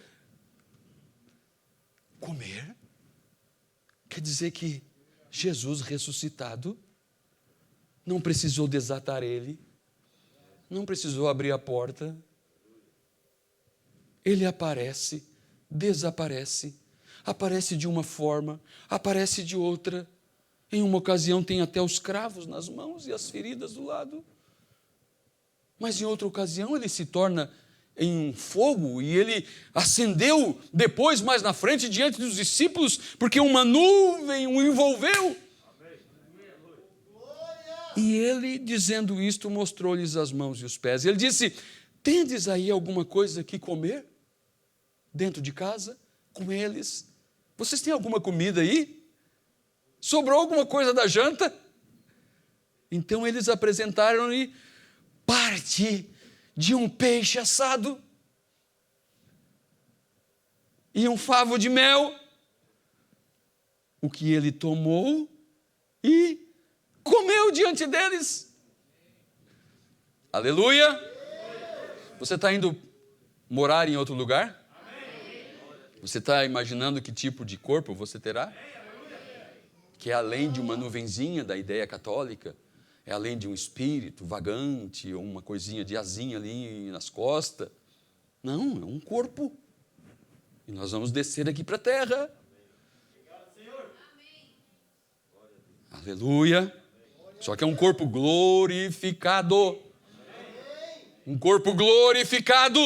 S1: Comer? Quer dizer que Jesus ressuscitado não precisou desatar ele, não precisou abrir a porta. Ele aparece, desaparece, aparece de uma forma, aparece de outra. Em uma ocasião tem até os cravos nas mãos e as feridas do lado. Mas em outra ocasião ele se torna em um fogo e ele acendeu depois, mais na frente, diante dos discípulos, porque uma nuvem o envolveu. E ele, dizendo isto, mostrou-lhes as mãos e os pés. Ele disse: tendes aí alguma coisa que comer? Dentro de casa, com eles? Vocês têm alguma comida aí? Sobrou alguma coisa da janta? Então eles apresentaram-lhe parte de um peixe assado e um favo de mel, o que ele tomou e comeu diante deles. Aleluia! Você está indo morar em outro lugar? Você está imaginando que tipo de corpo você terá? Que é além de uma nuvenzinha da ideia católica, é além de um espírito vagante, ou uma coisinha de asinha ali nas costas. Não, é um corpo. E nós vamos descer aqui para a terra. Aleluia. Só que é um corpo glorificado. Um corpo glorificado.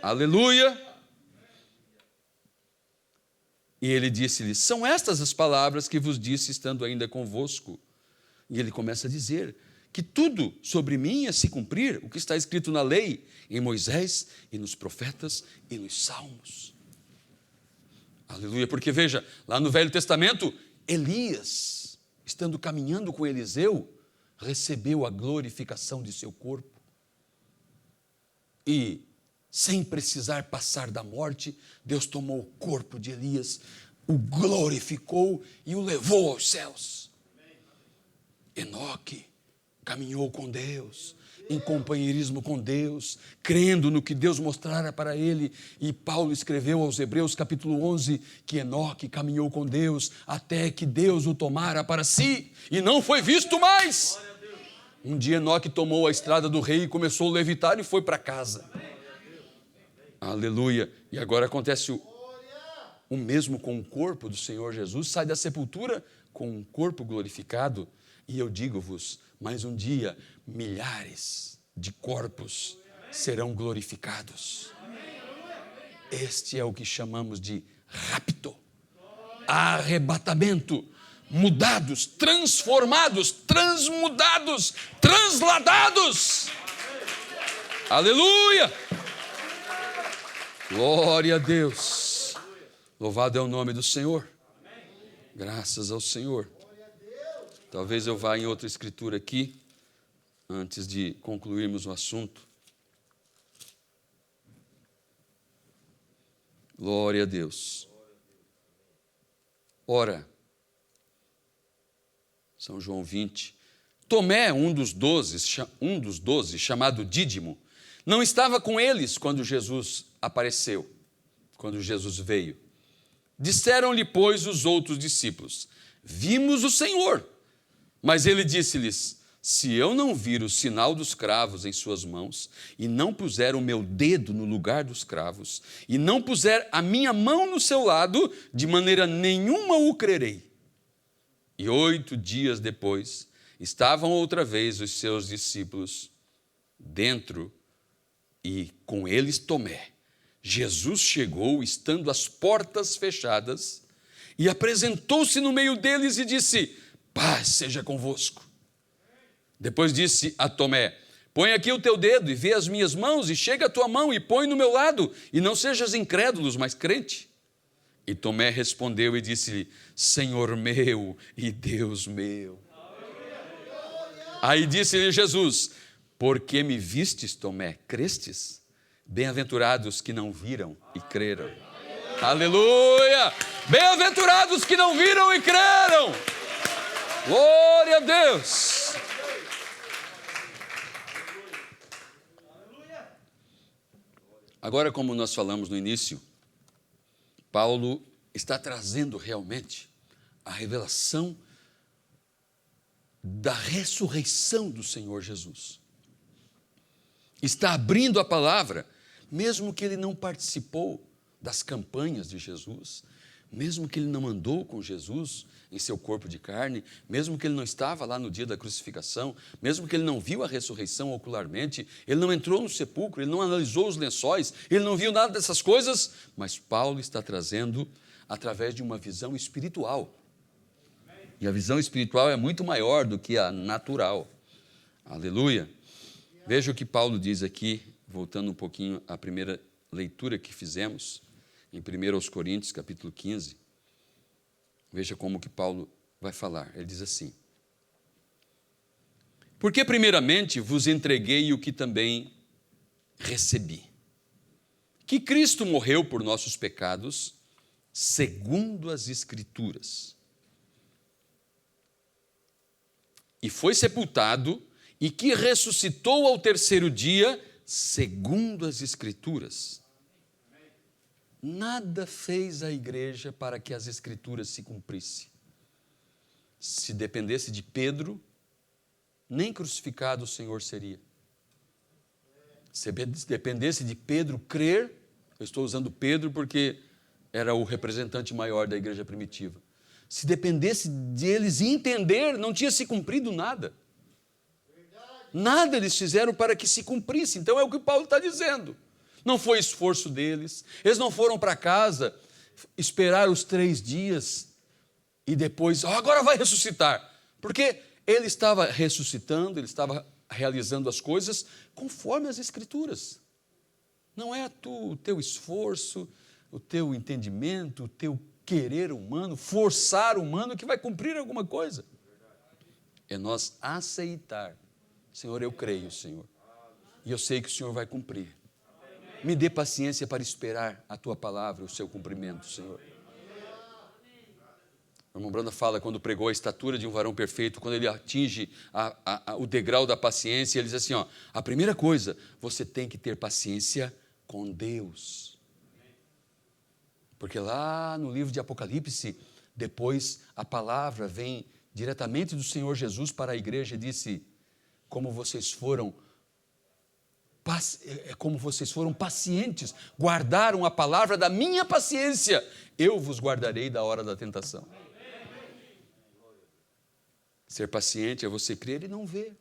S1: Aleluia. E ele disse-lhes: são estas as palavras que vos disse estando ainda convosco. E ele começa a dizer que tudo sobre mim é se cumprir o que está escrito na lei, em Moisés e nos profetas e nos salmos. Aleluia, porque veja, lá no Velho Testamento, Elias, estando caminhando com Eliseu, recebeu a glorificação de seu corpo. E, sem precisar passar da morte, Deus tomou o corpo de Elias, o glorificou e o levou aos céus. Enoque caminhou com Deus, em companheirismo com Deus, crendo no que Deus mostrara para ele. E Paulo escreveu aos Hebreus, capítulo 11, que Enoque caminhou com Deus até que Deus o tomara para si e não foi visto mais. Um dia Enoque tomou a estrada do rei e começou a levitar e foi para casa. Aleluia. E agora acontece o mesmo com o corpo do Senhor Jesus, sai da sepultura com um corpo glorificado. E eu digo-vos, mais um dia, milhares de corpos serão glorificados. Este é o que chamamos de rapto, arrebatamento, mudados, transformados, transmudados, transladados. Aleluia! Glória a Deus. Louvado é o nome do Senhor. Graças ao Senhor. Talvez eu vá em outra escritura aqui, antes de concluirmos o assunto. Glória a Deus. Ora, São João 20, Tomé, um dos doze, chamado Dídimo, não estava com eles quando Jesus apareceu, quando Jesus veio. Disseram-lhe, pois, os outros discípulos: vimos o Senhor. Mas ele disse-lhes: se eu não vir o sinal dos cravos em suas mãos, e não puser o meu dedo no lugar dos cravos, e não puser a minha mão no seu lado, de maneira nenhuma o crerei. E 8 dias depois, estavam outra vez os seus discípulos dentro, e com eles Tomé. Jesus chegou, estando as portas fechadas, e apresentou-se no meio deles e disse: paz seja convosco. Depois disse a Tomé: põe aqui o teu dedo e vê as minhas mãos, e chega a tua mão e põe no meu lado, e não sejas incrédulos, mas crente. E Tomé respondeu e disse-lhe: Senhor meu e Deus meu. Aí disse-lhe Jesus: porque me vistes, Tomé, crestes? Bem-aventurados que não viram e creram. Aleluia! Bem-aventurados que não viram e creram. Glória a Deus! Agora, como nós falamos no início, Paulo está trazendo realmente a revelação da ressurreição do Senhor Jesus. Está abrindo a palavra, mesmo que ele não participou das campanhas de Jesus, mesmo que ele não andou com Jesus em seu corpo de carne, mesmo que ele não estava lá no dia da crucificação, mesmo que ele não viu a ressurreição ocularmente, ele não entrou no sepulcro, ele não analisou os lençóis, ele não viu nada dessas coisas, mas Paulo está trazendo através de uma visão espiritual. E a visão espiritual é muito maior do que a natural. Aleluia! Veja o que Paulo diz aqui, voltando um pouquinho à primeira leitura que fizemos, em 1 Coríntios, capítulo 15. Veja como que Paulo vai falar. Ele diz assim: porque primeiramente vos entreguei o que também recebi, que Cristo morreu por nossos pecados, segundo as Escrituras, e foi sepultado, e que ressuscitou ao terceiro dia, segundo as Escrituras. Nada fez a igreja para que as Escrituras se cumprissem. Se dependesse de Pedro, nem crucificado o Senhor seria. Se dependesse de Pedro crer, eu estou usando Pedro porque era o representante maior da igreja primitiva. Se dependesse deles entender, não tinha se cumprido nada. Nada eles fizeram para que se cumprisse. Então é o que Paulo está dizendo. Não foi esforço deles. Eles não foram para casa esperar os 3 dias e depois, agora vai ressuscitar. Porque ele estava ressuscitando, ele estava realizando as coisas conforme as Escrituras. Não é o teu esforço, o teu entendimento, o teu querer humano, forçar humano que vai cumprir alguma coisa. É nós aceitar. Senhor, eu creio, Senhor. E eu sei que o Senhor vai cumprir. Me dê paciência para esperar a Tua palavra, o seu cumprimento, Senhor. O irmão Branda fala, quando pregou a estatura de um varão perfeito, quando ele atinge o degrau da paciência, ele diz assim, a primeira coisa, você tem que ter paciência com Deus. Porque lá no livro de Apocalipse, depois a palavra vem diretamente do Senhor Jesus para a igreja e disse, como vocês foram pacientes, guardaram a palavra da minha paciência, eu vos guardarei da hora da tentação. Ser paciente é você crer e não ver,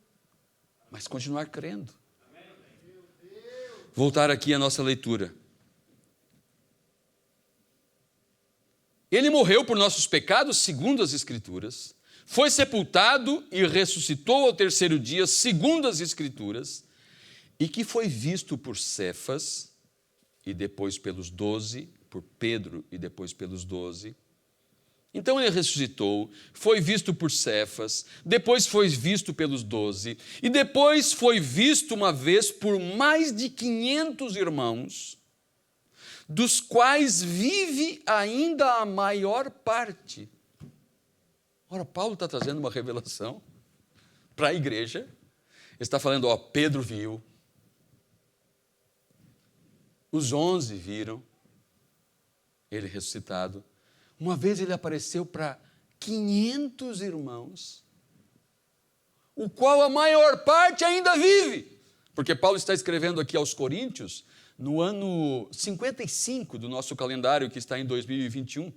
S1: mas continuar crendo. Voltar aqui à nossa leitura. Ele morreu por nossos pecados, segundo as Escrituras, foi sepultado e ressuscitou ao 3º dia, segundo as Escrituras, e que foi visto por Cefas, e depois pelos 12, por Pedro e depois pelos 12. Então ele ressuscitou, foi visto por Cefas, depois foi visto pelos 12, e depois foi visto uma vez por mais de 500 irmãos, dos quais vive ainda a maior parte. Ora, Paulo está trazendo uma revelação para a igreja. Ele está falando, Pedro viu, os 11 viram ele ressuscitado. Uma vez ele apareceu para 500 irmãos, o qual a maior parte ainda vive. Porque Paulo está escrevendo aqui aos Coríntios, no ano 55 do nosso calendário, que está em 2021.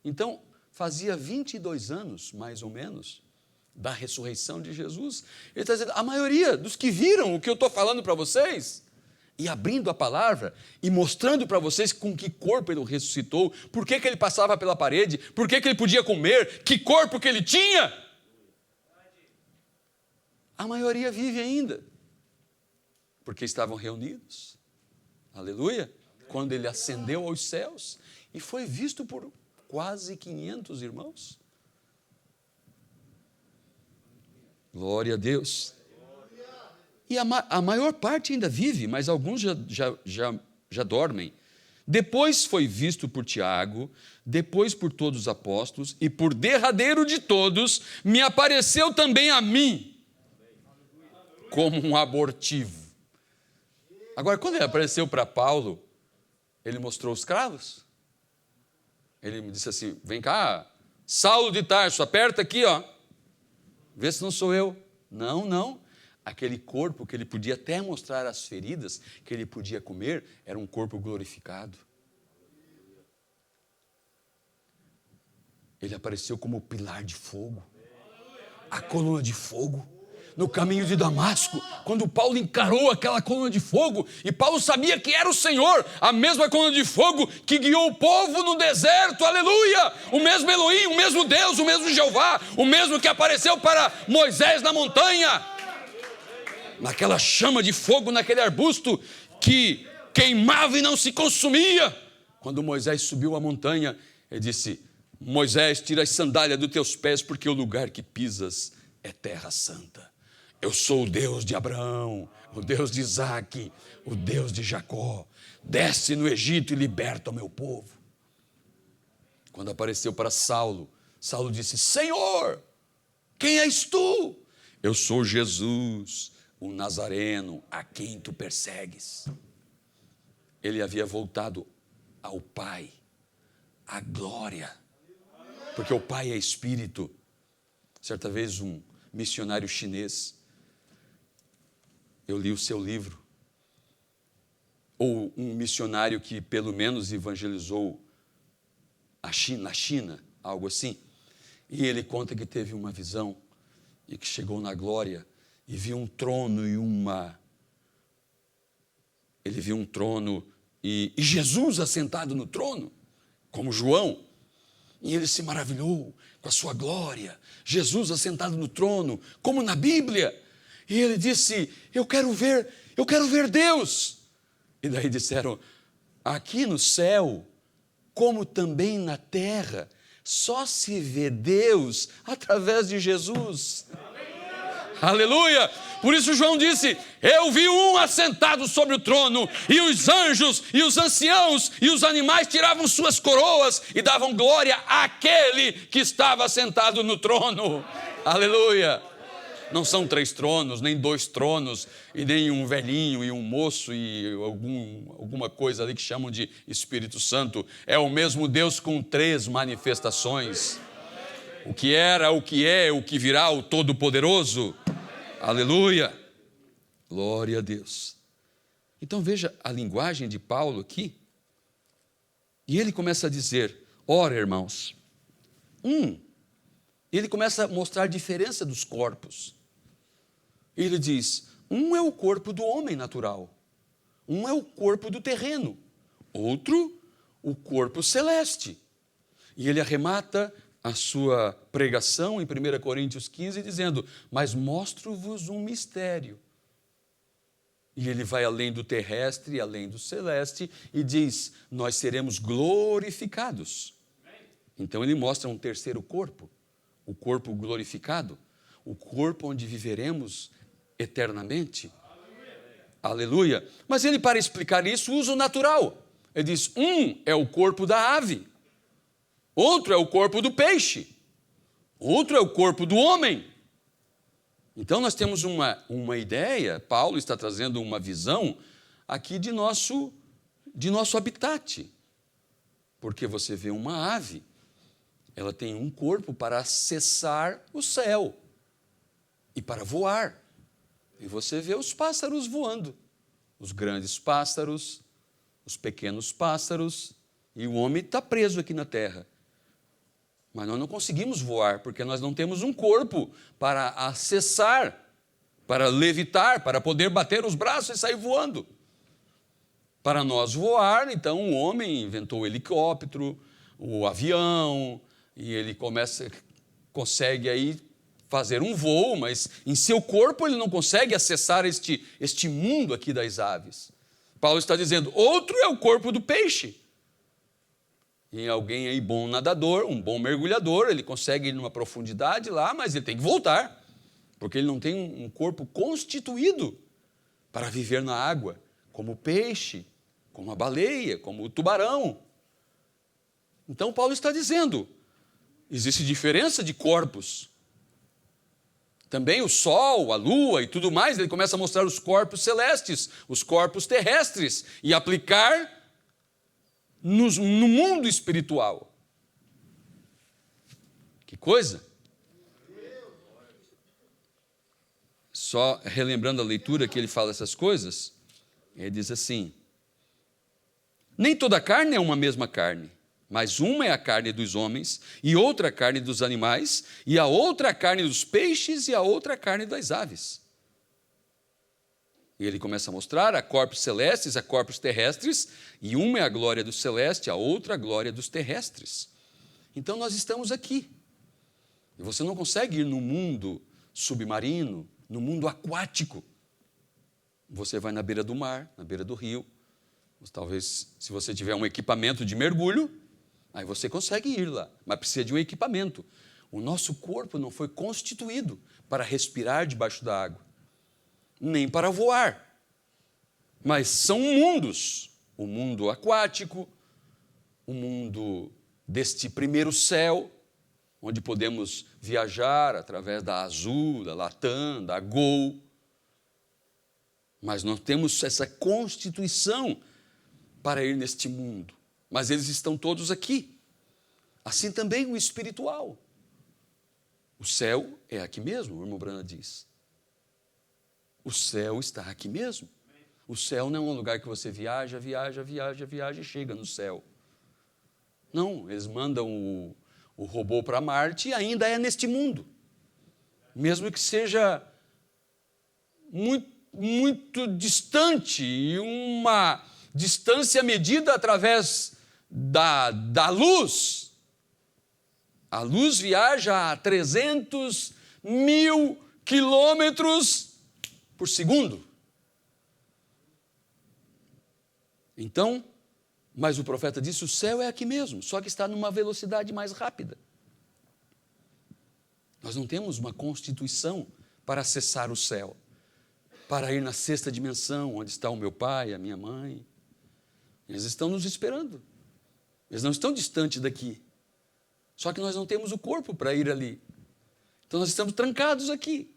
S1: Então, fazia 22 anos, mais ou menos, da ressurreição de Jesus. Ele está dizendo, a maioria dos que viram o que eu estou falando para vocês, e abrindo a palavra, e mostrando para vocês com que corpo ele ressuscitou, por que ele passava pela parede, por que ele podia comer, que corpo que ele tinha. A maioria vive ainda, porque estavam reunidos. Aleluia! Quando ele ascendeu aos céus, e foi visto por quase 500 irmãos. Glória a Deus. E a maior parte ainda vive, mas alguns já dormem. Depois foi visto por Tiago, depois por todos os apóstolos, e por derradeiro de todos, me apareceu também a mim, como um abortivo. Agora, quando ele apareceu para Paulo, ele mostrou os cravos. Ele me disse assim, vem cá, Saulo de Tarso, aperta aqui, vê se não sou eu. Não. Aquele corpo que ele podia até mostrar as feridas, que ele podia comer, era um corpo glorificado. Ele apareceu como o pilar de fogo, a coluna de fogo, no caminho de Damasco, quando Paulo encarou aquela coluna de fogo, e Paulo sabia que era o Senhor, a mesma coluna de fogo que guiou o povo no deserto, aleluia! O mesmo Elohim, o mesmo Deus, o mesmo Jeová, o mesmo que apareceu para Moisés na montanha, naquela chama de fogo, naquele arbusto que queimava e não se consumia. Quando Moisés subiu a montanha, ele disse, Moisés, tira as sandálias dos teus pés, porque o lugar que pisas é terra santa. Eu sou o Deus de Abraão, o Deus de Isaque, o Deus de Jacó. Desce no Egito e liberta o meu povo. Quando apareceu para Saulo, Saulo disse, Senhor, quem és tu? Eu sou Jesus, o Nazareno, a quem tu persegues. Ele havia voltado ao Pai, à glória, porque o Pai é Espírito. Certa vez um missionário chinês, eu li o seu livro, ou um missionário que pelo menos evangelizou na China, algo assim, e ele conta que teve uma visão e que chegou na glória e viu um trono ele viu um trono e Jesus assentado no trono, como João, e ele se maravilhou com a sua glória, Jesus assentado no trono, como na Bíblia, e ele disse, eu quero ver Deus. E daí disseram, aqui no céu, como também na terra, só se vê Deus através de Jesus. Aleluia! Por isso João disse, eu vi um assentado sobre o trono, e os anjos, e os anciãos, e os animais tiravam suas coroas e davam glória àquele que estava assentado no trono. Aleluia! Não são 3 tronos, nem 2 tronos, e nem um velhinho e um moço e alguma coisa ali que chamam de Espírito Santo. É o mesmo Deus com 3 manifestações. O que era, o que é, o que virá, o Todo-Poderoso. Aleluia! Glória a Deus. Então veja a linguagem de Paulo aqui. E ele começa a dizer, ora irmãos, ele começa a mostrar a diferença dos corpos. Ele diz, um é o corpo do homem natural, um é o corpo do terreno, outro, o corpo celeste. E ele arremata a sua pregação em 1 Coríntios 15, dizendo, mas mostro-vos um mistério. E ele vai além do terrestre, além do celeste, e diz, nós seremos glorificados. Então ele mostra um terceiro corpo, o corpo glorificado, o corpo onde viveremos eternamente. Aleluia! Mas ele, para explicar isso, usa o natural. Ele diz, um é o corpo da ave, outro é o corpo do peixe, outro é o corpo do homem. Então nós temos uma ideia, Paulo está trazendo uma visão aqui de nosso habitat. Porque você vê uma ave, ela tem um corpo para acessar o céu e para voar. E você vê os pássaros voando, os grandes pássaros, os pequenos pássaros, e o homem está preso aqui na terra. Mas nós não conseguimos voar, porque nós não temos um corpo para acessar, para levitar, para poder bater os braços e sair voando. Para nós voar, então o homem inventou o helicóptero, o avião, e ele consegue aí fazer um voo, mas em seu corpo ele não consegue acessar este mundo aqui das aves. Paulo está dizendo, outro é o corpo do peixe. E alguém aí bom nadador, um bom mergulhador, ele consegue ir numa profundidade lá, mas ele tem que voltar, porque ele não tem um corpo constituído para viver na água, como o peixe, como a baleia, como o tubarão. Então Paulo está dizendo, existe diferença de corpos. Também o sol, a lua e tudo mais, ele começa a mostrar os corpos celestes, os corpos terrestres, e aplicar no mundo espiritual. Que coisa! Só relembrando a leitura que ele fala essas coisas, ele diz assim, nem toda carne é uma mesma carne, mas uma é a carne dos homens, e outra a carne dos animais, e a outra a carne dos peixes, e a outra a carne das aves. E ele começa a mostrar a corpos celestes, a corpos terrestres, e uma é a glória do celeste, a outra a glória dos terrestres. Então nós estamos aqui. E você não consegue ir no mundo submarino, no mundo aquático. Você vai na beira do mar, na beira do rio. Talvez, se você tiver um equipamento de mergulho, aí você consegue ir lá, mas precisa de um equipamento. O nosso corpo não foi constituído para respirar debaixo da água, nem para voar. Mas são mundos, o mundo aquático, o mundo deste primeiro céu, onde podemos viajar através da Azul, da Latam, da Gol. Mas nós temos essa constituição para ir neste mundo. Mas eles estão todos aqui. Assim também o espiritual. O céu é aqui mesmo, o irmão Branham diz. O céu está aqui mesmo. O céu não é um lugar que você viaja e chega no céu. Não, eles mandam o robô para Marte e ainda é neste mundo. Mesmo que seja muito distante, e uma distância medida através da luz. A luz viaja a 300 mil quilômetros por segundo. Então, mas o profeta disse, o céu é aqui mesmo, só que está numa velocidade mais rápida. Nós não temos uma constituição para acessar o céu, para ir na sexta dimensão, onde está o meu pai, a minha mãe. Eles estão nos esperando. Eles não estão distantes daqui. Só que nós não temos o corpo para ir ali. Então nós estamos trancados aqui.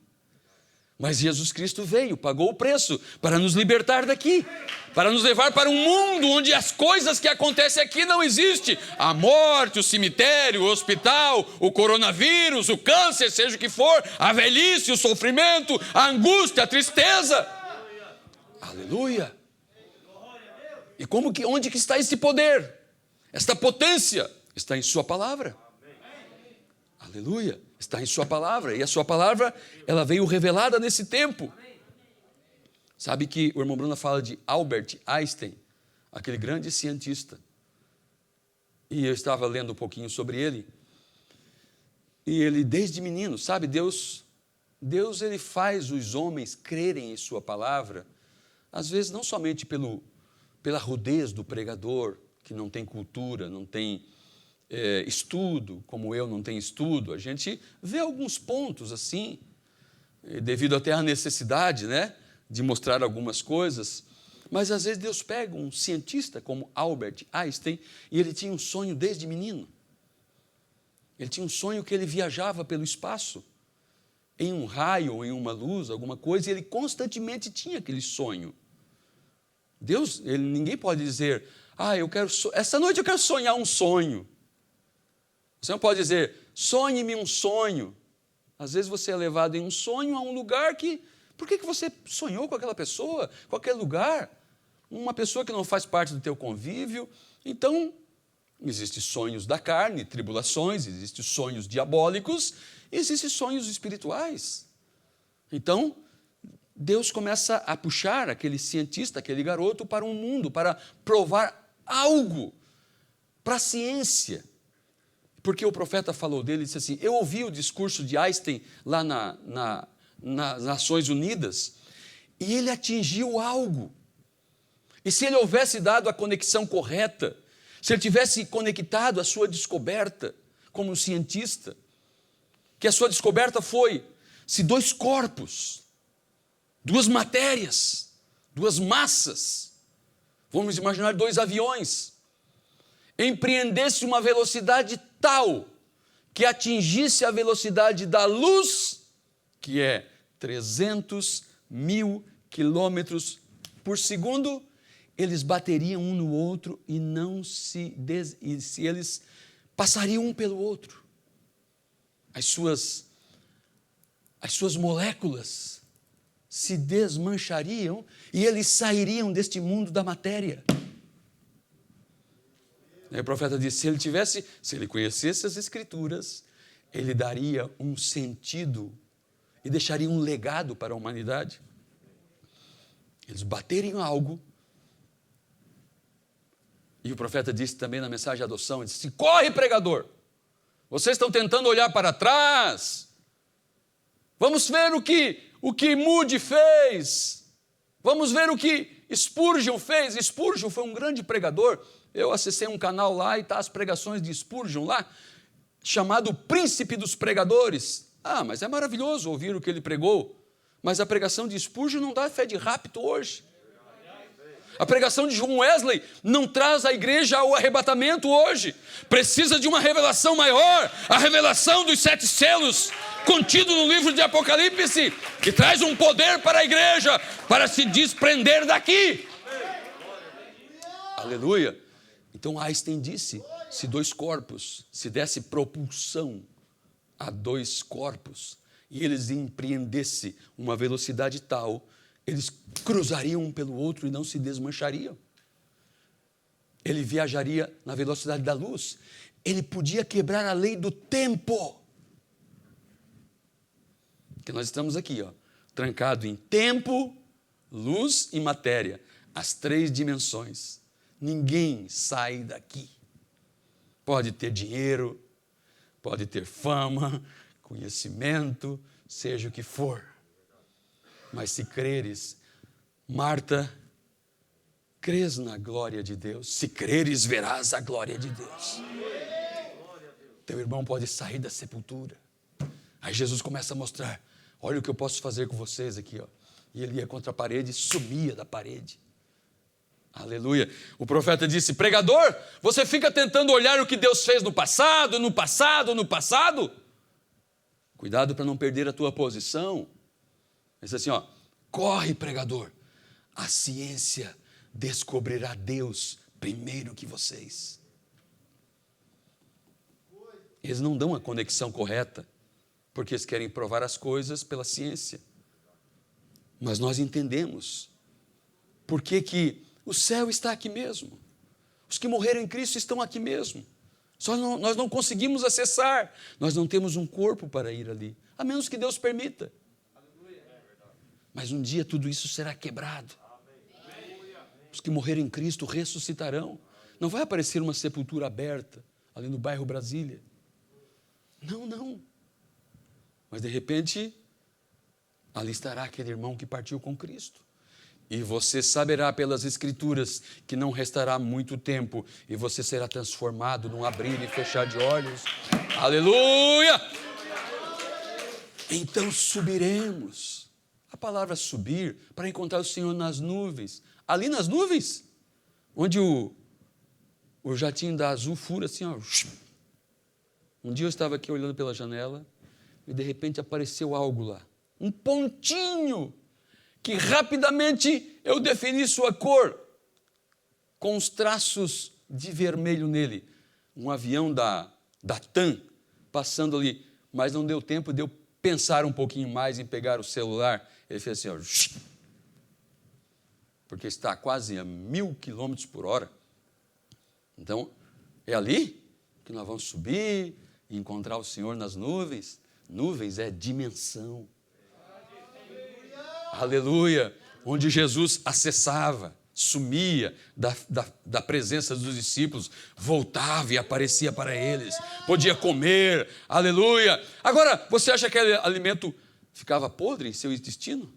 S1: Mas Jesus Cristo veio, pagou o preço para nos libertar daqui, para nos levar para um mundo onde as coisas que acontecem aqui não existem. A morte, o cemitério, o hospital, o coronavírus, o câncer, seja o que for, a velhice, o sofrimento, a angústia, a tristeza. Aleluia! E onde que está esse poder? Esta potência está em sua palavra. Aleluia! Está em sua palavra, e a sua palavra, ela veio revelada nesse tempo. Sabe que o irmão Bruno fala de Albert Einstein, aquele grande cientista. E eu estava lendo um pouquinho sobre ele. E ele, desde menino, sabe, Deus ele faz os homens crerem em sua palavra, às vezes não somente pela rudez do pregador, que não tem cultura, não tem estudo, como eu não tenho estudo. A gente vê alguns pontos assim, devido até à necessidade, né, de mostrar algumas coisas, mas às vezes Deus pega um cientista como Albert Einstein e ele tinha um sonho desde menino. Ele tinha um sonho que ele viajava pelo espaço, em um raio ou em uma luz, alguma coisa, e ele constantemente tinha aquele sonho. Deus, ninguém pode dizer, essa noite eu quero sonhar um sonho. Você não pode dizer, sonhe-me um sonho. Às vezes você é levado em um sonho a um lugar que... Por que você sonhou com aquela pessoa, com aquele lugar? Uma pessoa que não faz parte do teu convívio. Então, existem sonhos da carne, tribulações, existem sonhos diabólicos, existem sonhos espirituais. Então, Deus começa a puxar aquele cientista, aquele garoto, para um mundo, para provar algo, para a ciência. Porque o profeta falou dele e disse assim, eu ouvi o discurso de Einstein lá nas Nações Unidas e ele atingiu algo. E se ele houvesse dado a conexão correta, se ele tivesse conectado a sua descoberta como cientista, que a sua descoberta foi, se dois corpos, duas matérias, duas massas, vamos imaginar dois aviões, empreendesse uma velocidade tal que atingisse a velocidade da luz, que é 300 mil quilômetros por segundo, eles bateriam um no outro e eles passariam um pelo outro. As suas moléculas se desmanchariam e eles sairiam deste mundo da matéria. Aí o profeta disse, se ele conhecesse as Escrituras, ele daria um sentido e deixaria um legado para a humanidade. Eles bateriam algo. E o profeta disse também na mensagem de adoção, ele disse, corre, pregador, vocês estão tentando olhar para trás. Vamos ver o que Moody fez. Vamos ver o que Spurgeon fez. Spurgeon foi um grande pregador. Eu acessei um canal lá e está as pregações de Spurgeon lá, chamado Príncipe dos Pregadores. Mas é maravilhoso ouvir o que ele pregou, mas a pregação de Spurgeon não dá fé de rapto hoje. A pregação de John Wesley não traz a igreja ao arrebatamento hoje. Precisa de uma revelação maior, a revelação dos 7 selos, contido no livro de Apocalipse, que traz um poder para a igreja, para se desprender daqui. Aleluia. Então Einstein disse, se dois corpos se desse propulsão a dois corpos, e eles empreendessem uma velocidade tal, eles cruzariam um pelo outro e não se desmanchariam. Ele viajaria na velocidade da luz. Ele podia quebrar a lei do tempo. Porque nós estamos aqui, trancado em tempo, luz e matéria. As três dimensões. Ninguém sai daqui. Pode ter dinheiro, pode ter fama, conhecimento, seja o que for. Mas se creres, Marta, crês na glória de Deus. Se creres, verás a glória de Deus. Teu irmão pode sair da sepultura. Aí Jesus começa a mostrar, olha o que eu posso fazer com vocês aqui. E ele ia contra a parede e sumia da parede. Aleluia. O profeta disse, pregador, você fica tentando olhar o que Deus fez no passado. Cuidado para não perder a tua posição. Diz assim, corre, pregador. A ciência descobrirá Deus primeiro que vocês. Eles não dão a conexão correta, porque eles querem provar as coisas pela ciência. Mas nós entendemos por que o céu está aqui mesmo. Os que morreram em Cristo estão aqui mesmo. Nós não conseguimos acessar. Nós não temos um corpo para ir ali, a menos que Deus permita. Mas um dia tudo isso será quebrado. Os que morreram em Cristo ressuscitarão. Não vai aparecer uma sepultura aberta ali no bairro Brasília. Não. Mas de repente, ali estará aquele irmão que partiu com Cristo. E você saberá pelas Escrituras que não restará muito tempo e você será transformado num abrir e fechar de olhos. Aleluia! Então subiremos. A palavra subir, para encontrar o Senhor nas nuvens. Ali nas nuvens, onde o jatinho da Azul fura assim, Um dia eu estava aqui olhando pela janela e de repente apareceu algo lá. Um pontinho que rapidamente eu defini sua cor com os traços de vermelho nele. Um avião da TAM passando ali, mas não deu tempo de eu pensar um pouquinho mais em pegar o celular. Ele fez assim, porque está quase a 1000 quilômetros por hora. Então, é ali que nós vamos subir e encontrar o Senhor nas nuvens. Nuvens é dimensão. Aleluia! Onde Jesus acessava, sumia da presença dos discípulos, voltava e aparecia para eles, podia comer, aleluia. Agora, você acha que aquele alimento ficava podre em seu intestino?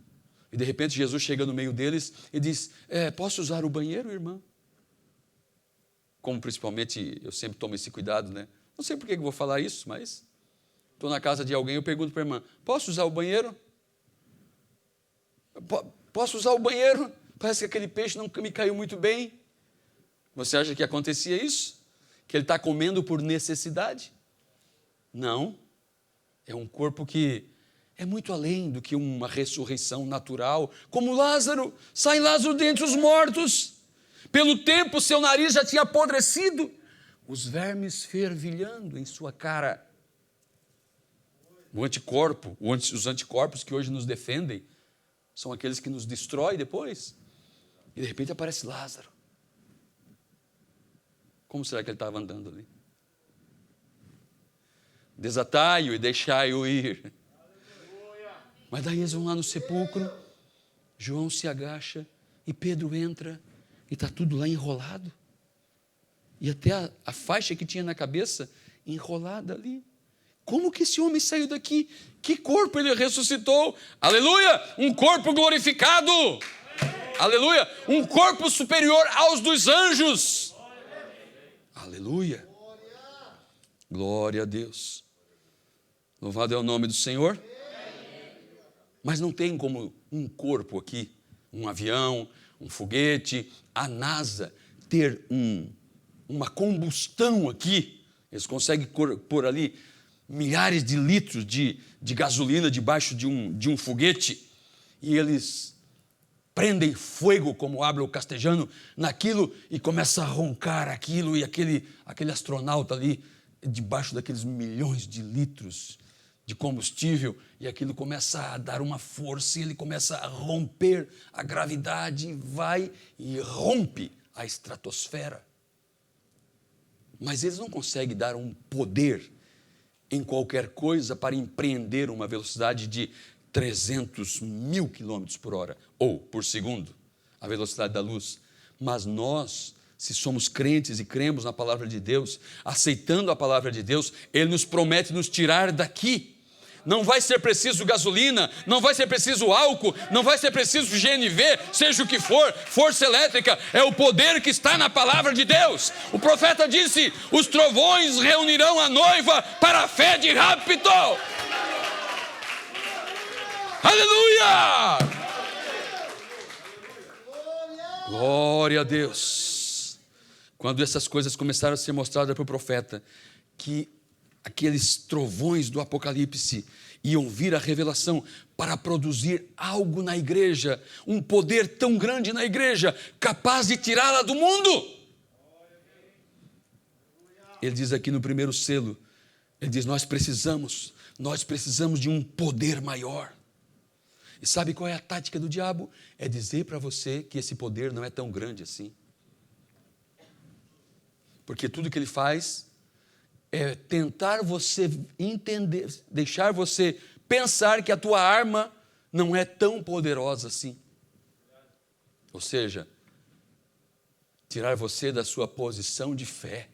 S1: E de repente Jesus chega no meio deles e diz, posso usar o banheiro, irmã? Como principalmente eu sempre tomo esse cuidado, né? Não sei por que eu vou falar isso, mas estou na casa de alguém, eu pergunto para a irmã, posso usar o banheiro? Posso usar o banheiro? Parece que aquele peixe não me caiu muito bem. Você acha que acontecia isso? Que ele está comendo por necessidade? Não. É um corpo que é muito além do que uma ressurreição natural. Como Lázaro, sai Lázaro dentre os mortos. Pelo tempo, seu nariz já tinha apodrecido. Os vermes fervilhando em sua cara. Os anticorpos que hoje nos defendem, são aqueles que nos destroem depois. E de repente aparece Lázaro. Como será que ele estava andando ali? Desatai-o e deixai-o ir. Mas daí eles vão lá no sepulcro, João se agacha e Pedro entra e está tudo lá enrolado. E até a faixa que tinha na cabeça enrolada ali. Como que esse homem saiu daqui? Que corpo ele ressuscitou? Aleluia! Um corpo glorificado! Aleluia! Um corpo superior aos dos anjos! Aleluia! Glória a Deus! Louvado é o nome do Senhor. Mas não tem como um corpo aqui, um avião, um foguete, a NASA ter uma combustão aqui. Eles conseguem pôr ali milhares de litros de gasolina debaixo de um foguete, e eles prendem fogo, como habla o castelhano, naquilo, e começa a roncar aquilo, e aquele astronauta ali, debaixo daqueles milhões de litros de combustível, e aquilo começa a dar uma força, e ele começa a romper a gravidade, vai e rompe a estratosfera. Mas eles não conseguem dar um poder em qualquer coisa para empreender uma velocidade de 300 mil quilômetros por hora, ou por segundo, a velocidade da luz. Mas nós, se somos crentes e cremos na palavra de Deus, aceitando a palavra de Deus, Ele nos promete nos tirar daqui. Não vai ser preciso gasolina, não vai ser preciso álcool, não vai ser preciso GNV, seja o que for, força elétrica, é o poder que está na palavra de Deus. O profeta disse: os trovões reunirão a noiva para a fé de rapto. Aleluia! Glória a Deus. Quando essas coisas começaram a ser mostradas para o profeta, que aqueles trovões do Apocalipse iam vir a revelação para produzir algo na igreja, um poder tão grande na igreja, capaz de tirá-la do mundo. Ele diz aqui no primeiro selo, ele diz: nós precisamos de um poder maior. E sabe qual é a tática do diabo? É dizer para você que esse poder não é tão grande assim. Porque tudo que ele faz é tentar você entender, deixar você pensar que a tua arma não é tão poderosa assim. Ou seja, tirar você da sua posição de fé.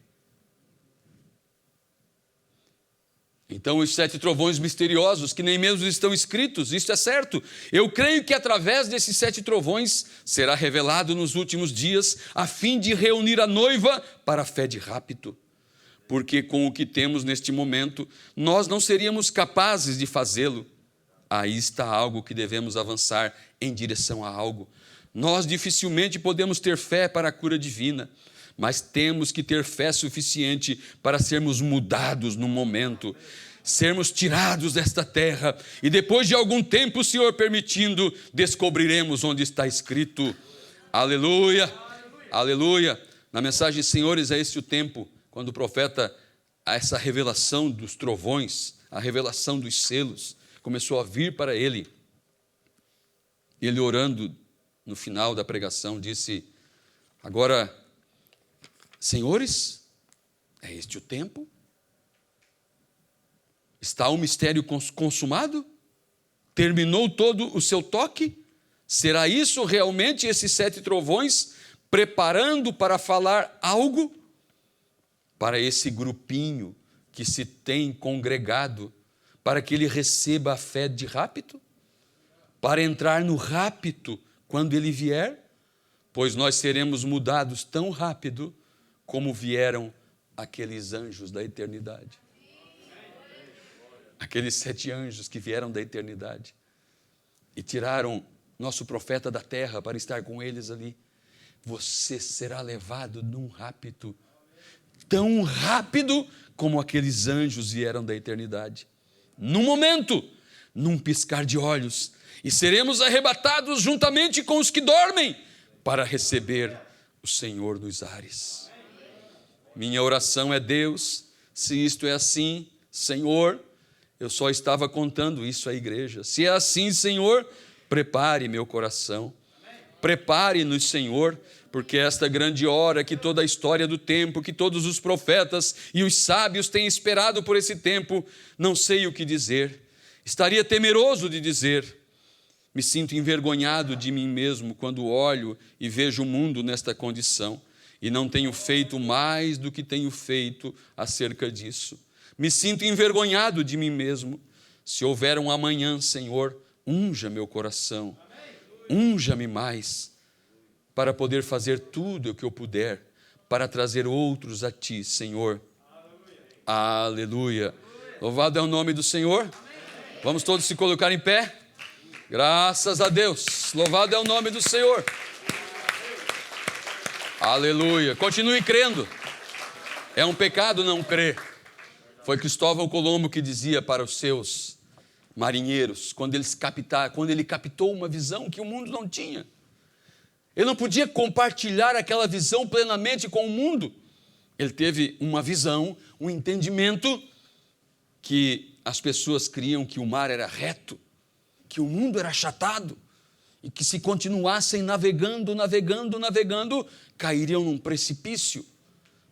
S1: Então, os 7 trovões misteriosos, que nem mesmo estão escritos, isso é certo. Eu creio que através desses 7 trovões será revelado nos últimos dias, a fim de reunir a noiva para a fé de rapto. Porque com o que temos neste momento, nós não seríamos capazes de fazê-lo. Aí está algo que devemos avançar em direção a algo. Nós dificilmente podemos ter fé para a cura divina, mas temos que ter fé suficiente para sermos mudados no momento, sermos tirados desta terra, e depois de algum tempo, o Senhor permitindo, descobriremos onde está escrito. Aleluia, aleluia. Na mensagem, senhores, é esse o tempo, quando o profeta, essa revelação dos trovões, a revelação dos selos, começou a vir para ele. Ele, orando no final da pregação, disse: agora, senhores, é este o tempo? Está o mistério consumado? Terminou todo o seu toque? Será isso realmente esses 7 trovões preparando para falar algo para esse grupinho que se tem congregado, para que ele receba a fé de rapto, para entrar no rapto quando ele vier? Pois nós seremos mudados tão rápido como vieram aqueles anjos da eternidade. Aqueles 7 anjos que vieram da eternidade e tiraram nosso profeta da terra para estar com eles ali. Você será levado num rapto tão rápido como aqueles anjos vieram da eternidade. Num momento, num piscar de olhos, e seremos arrebatados juntamente com os que dormem para receber o Senhor nos ares. Minha oração é: Deus, se isto é assim, Senhor, eu só estava contando isso à igreja. Se é assim, Senhor, prepare meu coração. Prepare-nos, Senhor, porque esta grande hora que toda a história do tempo, que todos os profetas e os sábios têm esperado por esse tempo, não sei o que dizer. Estaria temeroso de dizer. Me sinto envergonhado de mim mesmo quando olho e vejo o mundo nesta condição e não tenho feito mais do que tenho feito acerca disso. Me sinto envergonhado de mim mesmo. Se houver um amanhã, Senhor, unja meu coração, unja-me mais, para poder fazer tudo o que eu puder, para trazer outros a Ti, Senhor. Aleluia. Louvado é o nome do Senhor. Vamos todos se colocar em pé. Graças a Deus. Louvado é o nome do Senhor. Aleluia. Continue crendo. É um pecado não crer. Foi Cristóvão Colombo que dizia para os seus marinheiros, quando ele captou uma visão que o mundo não tinha. Ele não podia compartilhar aquela visão plenamente com o mundo. Ele teve uma visão, um entendimento que as pessoas criam que o mar era reto, que o mundo era achatado e que se continuassem navegando, cairiam num precipício.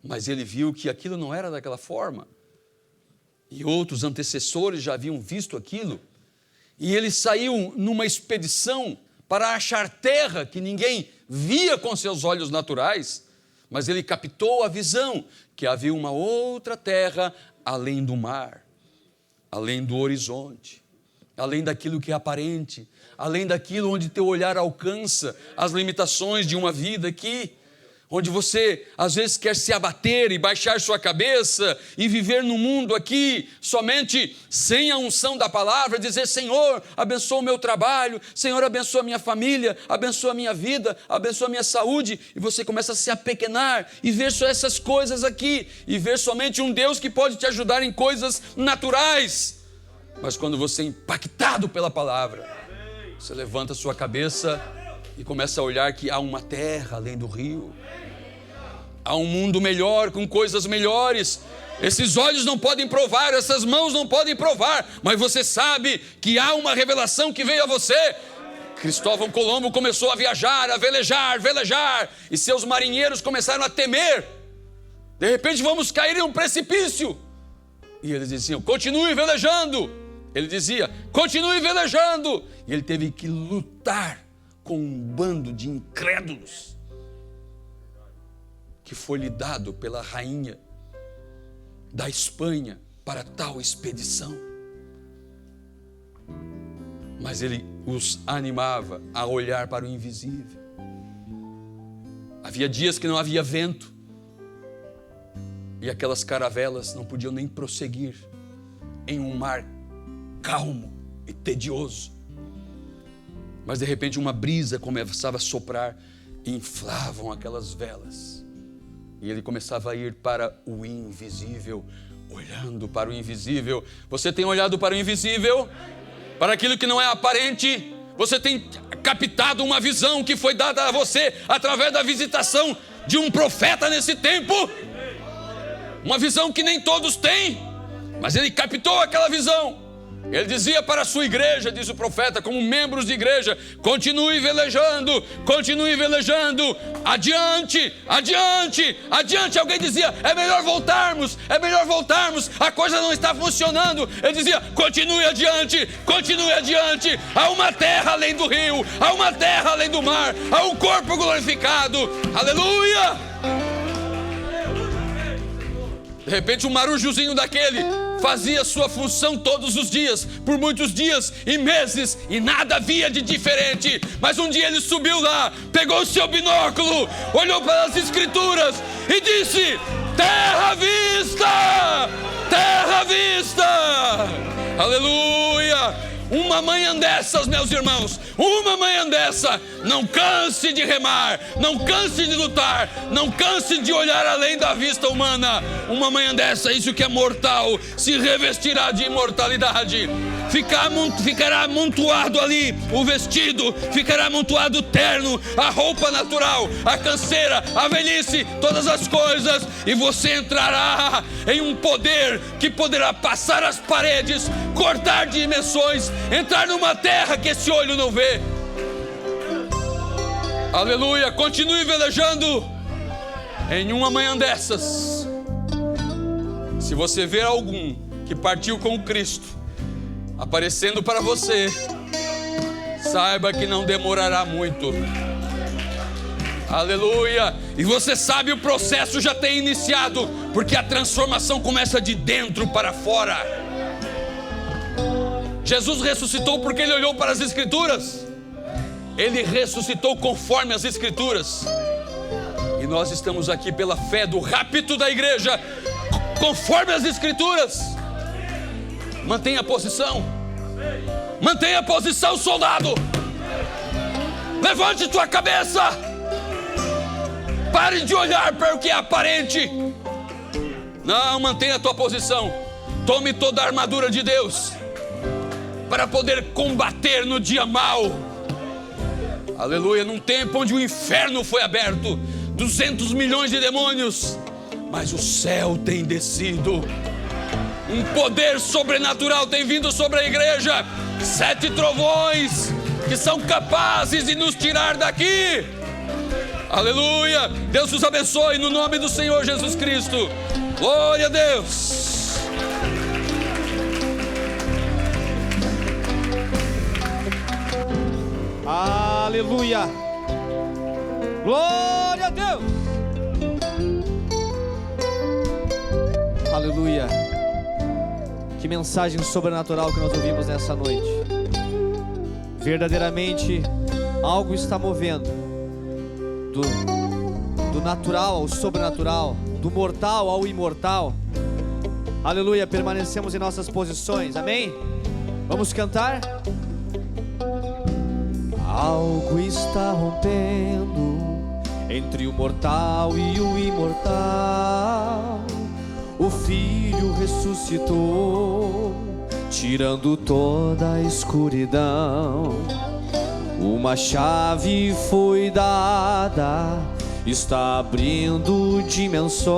S1: Mas ele viu que aquilo não era daquela forma. E outros antecessores já haviam visto aquilo. E ele saiu numa expedição para achar terra que ninguém via com seus olhos naturais, mas ele captou a visão que havia uma outra terra além do mar, além do horizonte, além daquilo que é aparente, além daquilo onde teu olhar alcança as limitações de uma vida aqui, onde você às vezes quer se abater e baixar sua cabeça e viver no mundo aqui somente sem a unção da palavra, dizer: Senhor, abençoa o meu trabalho, Senhor, abençoa a minha família, abençoa a minha vida, abençoa a minha saúde, e você começa a se apequenar e ver só essas coisas aqui, e ver somente um Deus que pode te ajudar em coisas naturais. Mas quando você é impactado pela palavra, você levanta a sua cabeça e começa a olhar que há uma terra além do rio, há um mundo melhor, com coisas melhores. Esses olhos não podem provar, essas mãos não podem provar, mas você sabe que há uma revelação que veio a você. Cristóvão Colombo começou a viajar, a velejar, e seus marinheiros começaram a temer. De repente vamos cair em um precipício. E eles diziam: continue velejando. Ele dizia: continue velejando. E ele teve que lutar com um bando de incrédulos que foi lhe dado pela rainha da Espanha para tal expedição. Mas ele os animava a olhar para o invisível. Havia dias que não havia vento, e aquelas caravelas não podiam nem prosseguir em um mar calmo e tedioso. Mas de repente uma brisa começava a soprar e inflavam aquelas velas. E ele começava a ir para o invisível, olhando para o invisível. Você tem olhado para o invisível? Para aquilo que não é aparente? Você tem captado uma visão que foi dada a você através da visitação de um profeta nesse tempo? Uma visão que nem todos têm, mas ele captou aquela visão. Ele dizia para a sua igreja, diz o profeta, como membros de igreja: continue velejando, adiante, adiante, adiante. Alguém dizia: é melhor voltarmos, a coisa não está funcionando. Ele dizia: continue adiante, há uma terra além do rio, há uma terra além do mar, há um corpo glorificado, aleluia. De repente um marujuzinho daquele fazia sua função todos os dias, por muitos dias e meses, e nada havia de diferente. Mas um dia ele subiu lá, pegou o seu binóculo, olhou para as escrituras e disse: terra à vista, terra à vista, aleluia. Uma manhã dessas, meus irmãos, uma manhã dessa, não canse de remar, não canse de lutar, não canse de olhar além da vista humana. Uma manhã dessa, isso que é mortal se revestirá de imortalidade. Ficará amontoado ali o vestido, ficará amontoado o terno, a roupa natural, a canseira, a velhice, todas as coisas, e você entrará em um poder que poderá passar as paredes, cortar dimensões, entrar numa terra que esse olho não vê. Aleluia, continue velejando. Em uma manhã dessas, se você ver algum que partiu com Cristo aparecendo para você, saiba que não demorará muito. Aleluia. E você sabe, o processo já tem iniciado, porque a transformação começa de dentro para fora. Jesus ressuscitou porque ele olhou para as Escrituras. Ele ressuscitou conforme as Escrituras. E nós estamos aqui pela fé do rapto da igreja, conforme as Escrituras. Mantenha a posição. Mantenha a posição, soldado. Levante tua cabeça. Pare de olhar para o que é aparente. Não, mantenha a tua posição. Tome toda a armadura de Deus para poder combater no dia mau. Aleluia. Num tempo onde o inferno foi aberto, 200 milhões de demônios, mas o céu tem descido. Um poder sobrenatural tem vindo sobre a igreja. 7 trovões que são capazes de nos tirar daqui. Aleluia. Deus os abençoe no nome do Senhor Jesus Cristo. Glória a Deus.
S2: Aleluia. Glória a Deus. Aleluia. Que mensagem sobrenatural que nós ouvimos nessa noite. Verdadeiramente algo está movendo do natural ao sobrenatural, do mortal ao imortal. Aleluia. Permanecemos em nossas posições, amém? Vamos cantar? Algo está rompendo entre o mortal e o imortal. O Filho ressuscitou, tirando toda a escuridão. Uma chave foi dada, está abrindo dimensões.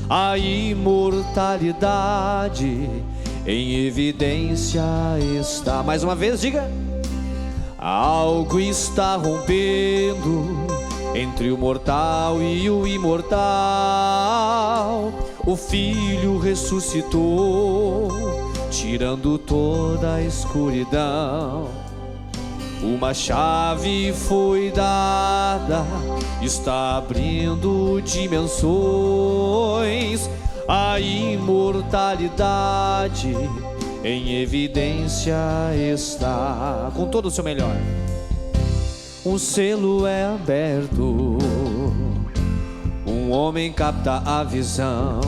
S2: A imortalidade em evidência está. Mais uma vez, diga. Algo está rompendo entre o mortal e o imortal. O Filho ressuscitou, tirando toda a escuridão. Uma chave foi dada, está abrindo dimensões. A imortalidade em evidência está. Com todo o seu melhor. Um selo é aberto, um homem capta a visão.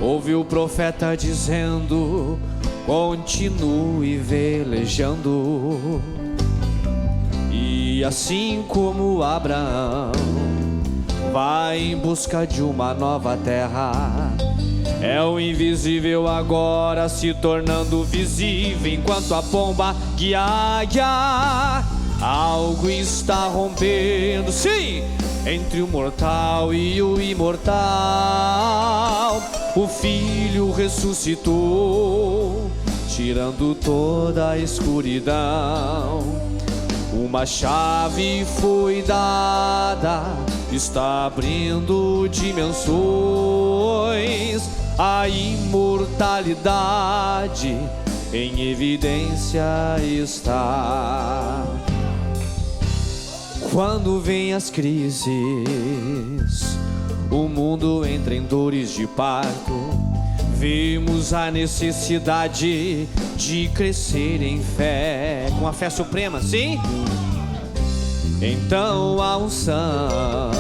S2: Ouve o profeta dizendo: continue velejando. E assim como Abraão vai em busca de uma nova terra, é o invisível agora se tornando visível, enquanto a pomba guia. Algo está rompendo, sim, entre o mortal e o imortal. O Filho ressuscitou, tirando toda a escuridão. Uma chave foi dada, está abrindo dimensões. A imortalidade em evidência está. Quando vem as crises, o mundo entra em dores de parto. Vimos a necessidade de crescer em fé, com a fé suprema, sim? Então a unção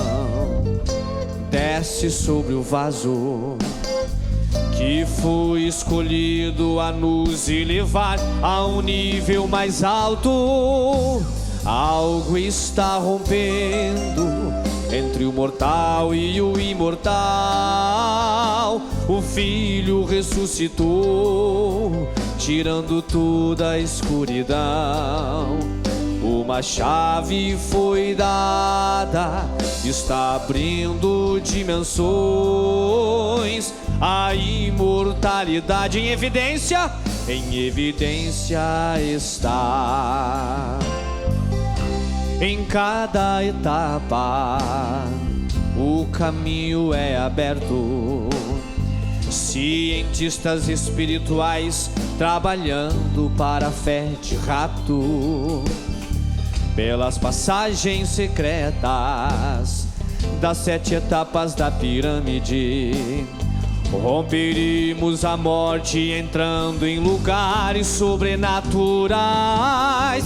S2: desce sobre o vaso que foi escolhido a nos elevar a um nível mais alto. Algo está rompendo entre o mortal e o imortal. O Filho ressuscitou, tirando toda a escuridão. Uma chave foi dada, está abrindo dimensões. A imortalidade em evidência está. Em cada etapa, o caminho é aberto. Cientistas espirituais trabalhando para a fé de rapto. Pelas passagens secretas das 7 etapas da pirâmide, romperíamos a morte entrando em lugares sobrenaturais.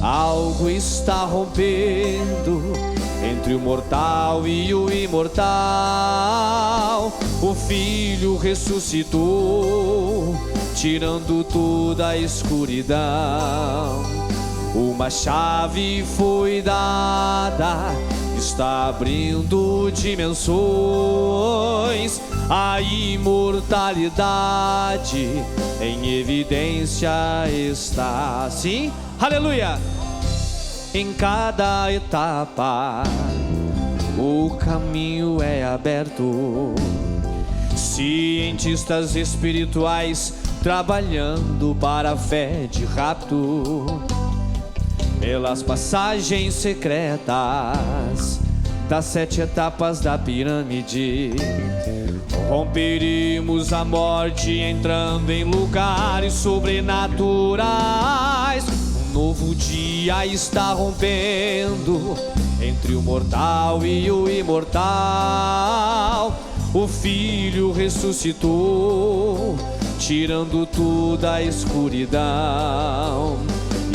S2: Algo está rompendo entre o mortal e o imortal. O Filho ressuscitou, tirando toda a escuridão. Uma chave foi dada, está abrindo dimensões. A imortalidade em evidência está. Sim, aleluia. Em cada etapa o caminho é aberto. Cientistas espirituais trabalhando para a fé de rapto. Pelas passagens secretas das 7 etapas da pirâmide, romperemos a morte entrando em lugares sobrenaturais. Um novo dia está rompendo entre o mortal e o imortal. O Filho ressuscitou, tirando toda a escuridão.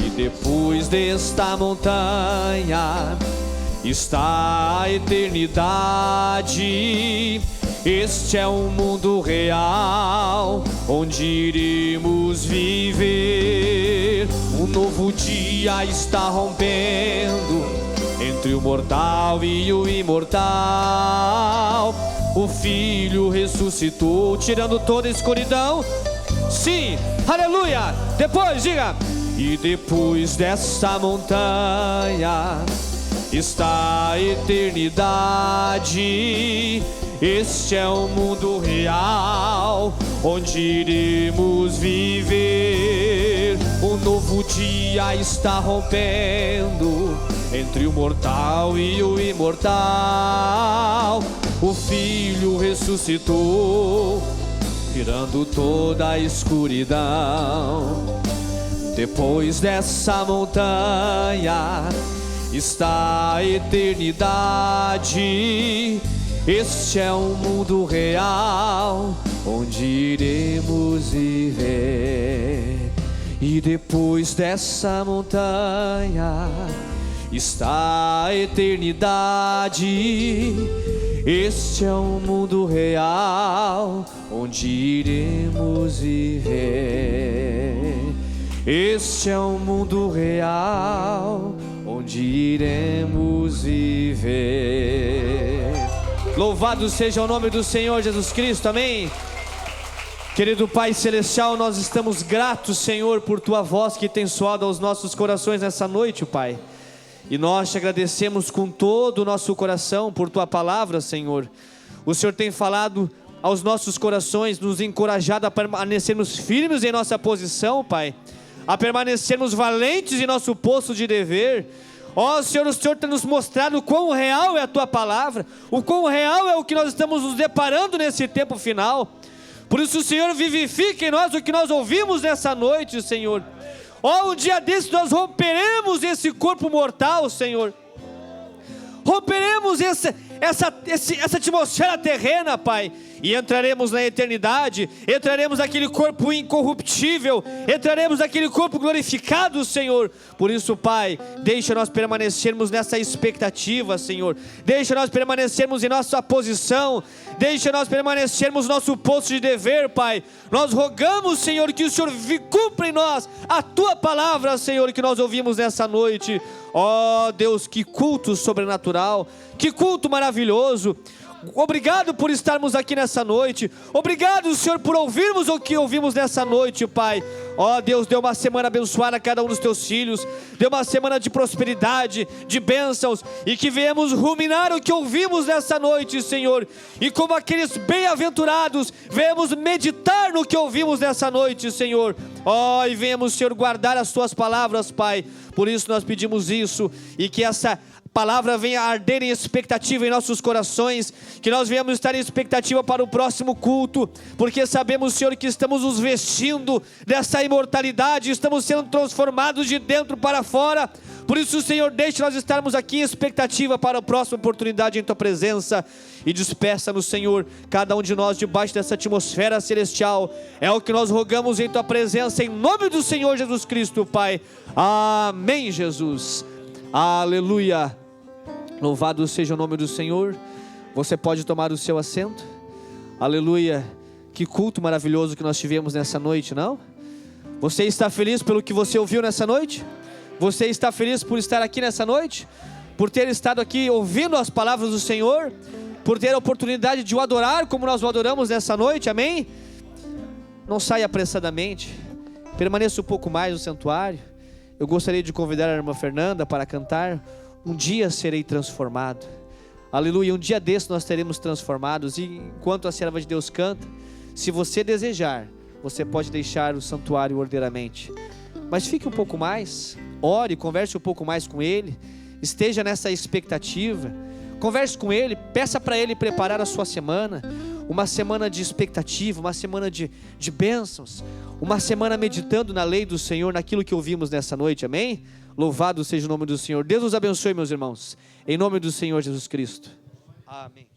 S2: E depois desta montanha está a eternidade. Este é um mundo real, onde iremos viver. Um novo dia está rompendo entre o mortal e o imortal. O Filho ressuscitou, tirando toda a escuridão. Sim, aleluia. Depois, diga. E depois dessa montanha está a eternidade. Este é o mundo real, onde iremos viver. Um novo dia está rompendo entre o mortal e o imortal. O Filho ressuscitou, tirando toda a escuridão. Depois dessa montanha está a eternidade. Este é um mundo real, onde iremos viver. E depois dessa montanha está a eternidade. Este é um mundo real, onde iremos viver. Este é um mundo real, onde iremos viver. Louvado seja o nome do Senhor Jesus Cristo, amém. Querido Pai Celestial, nós estamos gratos, Senhor, por Tua voz que tem soado aos nossos corações nessa noite, Pai. E nós te agradecemos com todo o nosso coração por Tua palavra, Senhor. O Senhor tem falado aos nossos corações, nos encorajado a permanecermos firmes em nossa posição, Pai, a permanecermos valentes em nosso posto de dever. Ó Senhor, o Senhor tem nos mostrado o quão real é a Tua palavra, o quão real é o que nós estamos nos deparando nesse tempo final. Por isso, Senhor, vivifique em nós o que nós ouvimos nessa noite, Senhor. Ó, um dia desse nós romperemos esse corpo mortal, Senhor. Romperemos essa atmosfera terrena, Pai, e entraremos na eternidade, entraremos naquele corpo incorruptível, entraremos naquele corpo glorificado, Senhor. Por isso, Pai, deixa nós permanecermos nessa expectativa, Senhor. Deixa nós permanecermos em nossa posição, deixa nós permanecermos no nosso posto de dever, Pai. Nós rogamos, Senhor, que o Senhor cumpra em nós a Tua palavra, Senhor, que nós ouvimos nessa noite. Ó Deus, que culto sobrenatural, que culto maravilhoso. Obrigado por estarmos aqui nessa noite. Obrigado, Senhor, por ouvirmos o que ouvimos nessa noite, Pai. Ó Deus, dê uma semana abençoada a cada um dos Teus filhos. Dê uma semana de prosperidade, de bênçãos, e que venhamos ruminar o que ouvimos nessa noite, Senhor. E como aqueles bem-aventurados, venhamos meditar no que ouvimos nessa noite, Senhor. Ó, e venhamos, Senhor, guardar as Tuas palavras, Pai. Por isso nós pedimos isso, e que essa palavra venha arder em expectativa em nossos corações, que nós venhamos estar em expectativa para o próximo culto, porque sabemos, Senhor, que estamos nos vestindo dessa imortalidade, estamos sendo transformados de dentro para fora. Por isso, Senhor, deixe nós estarmos aqui em expectativa para a próxima oportunidade em Tua presença, e despeça-nos, Senhor, cada um de nós debaixo dessa atmosfera celestial. É o que nós rogamos em Tua presença, em nome do Senhor Jesus Cristo, Pai. Amém, Jesus. Aleluia. Louvado seja o nome do Senhor. Você pode tomar o seu assento. Aleluia. Que culto maravilhoso que nós tivemos nessa noite, não? Você está feliz pelo que você ouviu nessa noite? Você está feliz por estar aqui nessa noite? por ter estado aqui ouvindo as palavras do Senhor, por ter a oportunidade de o adorar como nós o adoramos nessa noite, amém? Não saia apressadamente, permaneça um pouco mais no santuário. Eu gostaria de convidar a irmã Fernanda para cantar Um Dia Serei Transformado. Aleluia, um dia desse nós seremos transformados. E enquanto a serva de Deus canta, se você desejar, você pode deixar o santuário ordeiramente, mas fique um pouco mais, ore, converse um pouco mais com Ele, esteja nessa expectativa, converse com Ele, peça para Ele preparar a sua semana, uma semana de expectativa, uma semana de bênçãos, uma semana meditando na lei do Senhor, naquilo que ouvimos nessa noite, amém? Louvado seja o nome do Senhor. Deus nos abençoe, meus irmãos, em nome do Senhor Jesus Cristo, amém.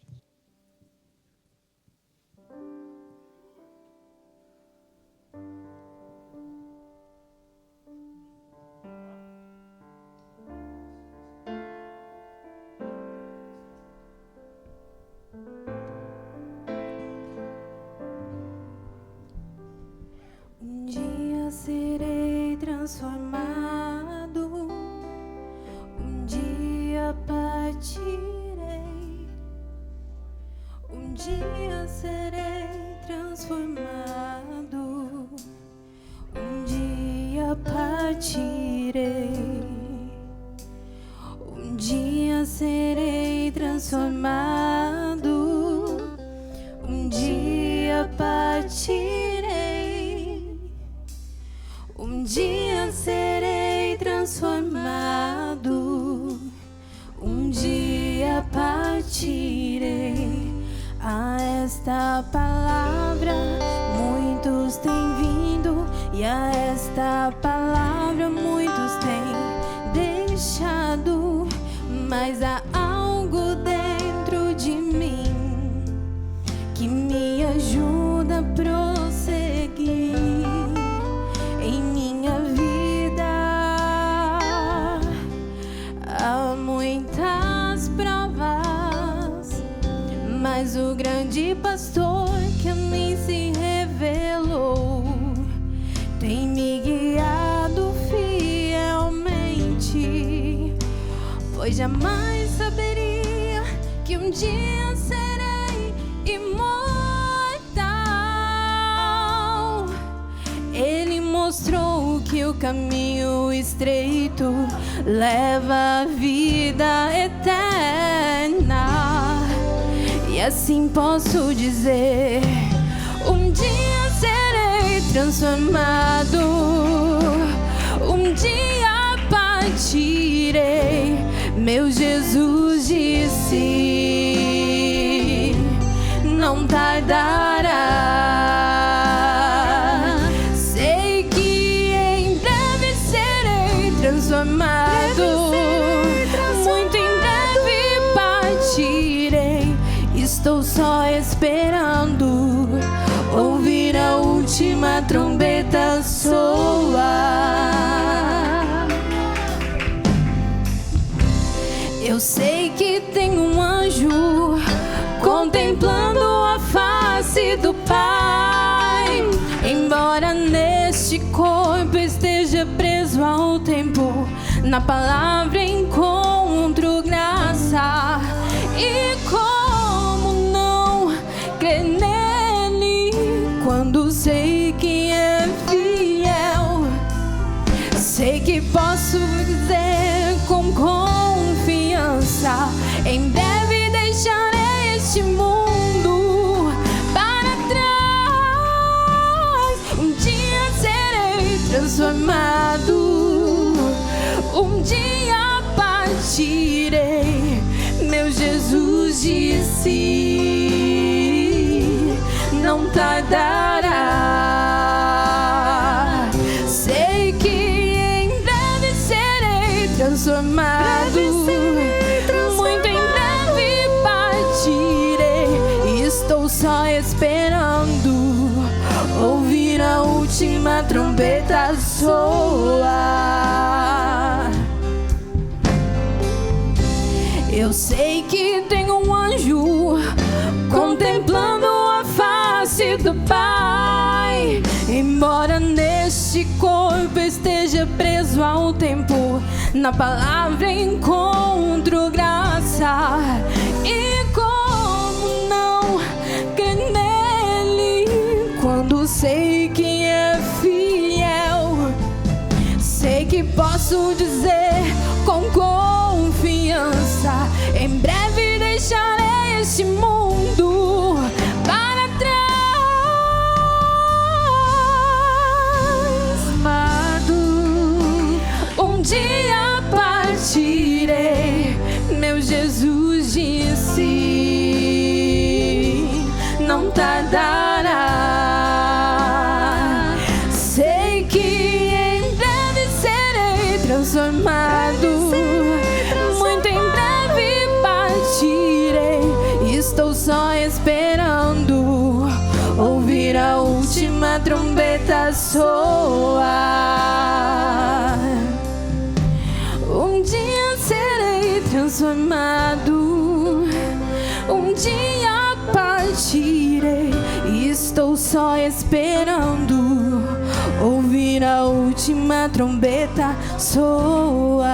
S3: Um dia serei transformado, um dia partirei, um dia serei transformado, um dia partirei, um dia serei transformado, um dia partirei, um dia serei transformado, um dia partirei. A esta palavra muitos têm vindo, e a esta palavra muitos têm deixado, mas há algo dentro de mim que me ajuda a prosseguir em minha vida. Há muitas provas, mas o grande pastor que a mim se revelou tem me guiado fielmente, pois jamais saberia que um dia serei imortal. Ele mostrou que o caminho estreito leva à vida eterna, e assim posso dizer: um dia serei transformado, um dia partirei. Meu Jesus disse: não tardará. Sei que em breve serei transformado, muito em breve partirei. Estou só esperando ouvir a última trombeta soar. Eu sei que tem um anjo contemplando a face do Pai, embora neste corpo esteja preso ao tempo. Na palavra encontro graça, e como não crer nele quando sei que é fiel? Sei que posso dizer com confiança: em breve deixarei este mundo para trás. Um dia serei transformado, um dia partirei. Meu Jesus disse: não tardará. Sei que em breve serei transformado, muito em breve partirei. Estou só esperando ouvir a última trombeta soar. Eu sei que tem um anjo contemplando a face do Pai, embora neste corpo esteja preso ao tempo. na palavra encontro graça. E como não crer nele quando sei que é fiel? Sei que posso dizer com confiança: em breve deixarei este mundo para trás. Amado, um dia partirei, meu Jesus disse, não tardará. Sei que em breve serei transformado, muito em breve partirei. Estou só esperando ouvir a última trombeta soar. Um dia serei transformado, um dia partirei. Estou só esperando ouvir a última trombeta soar.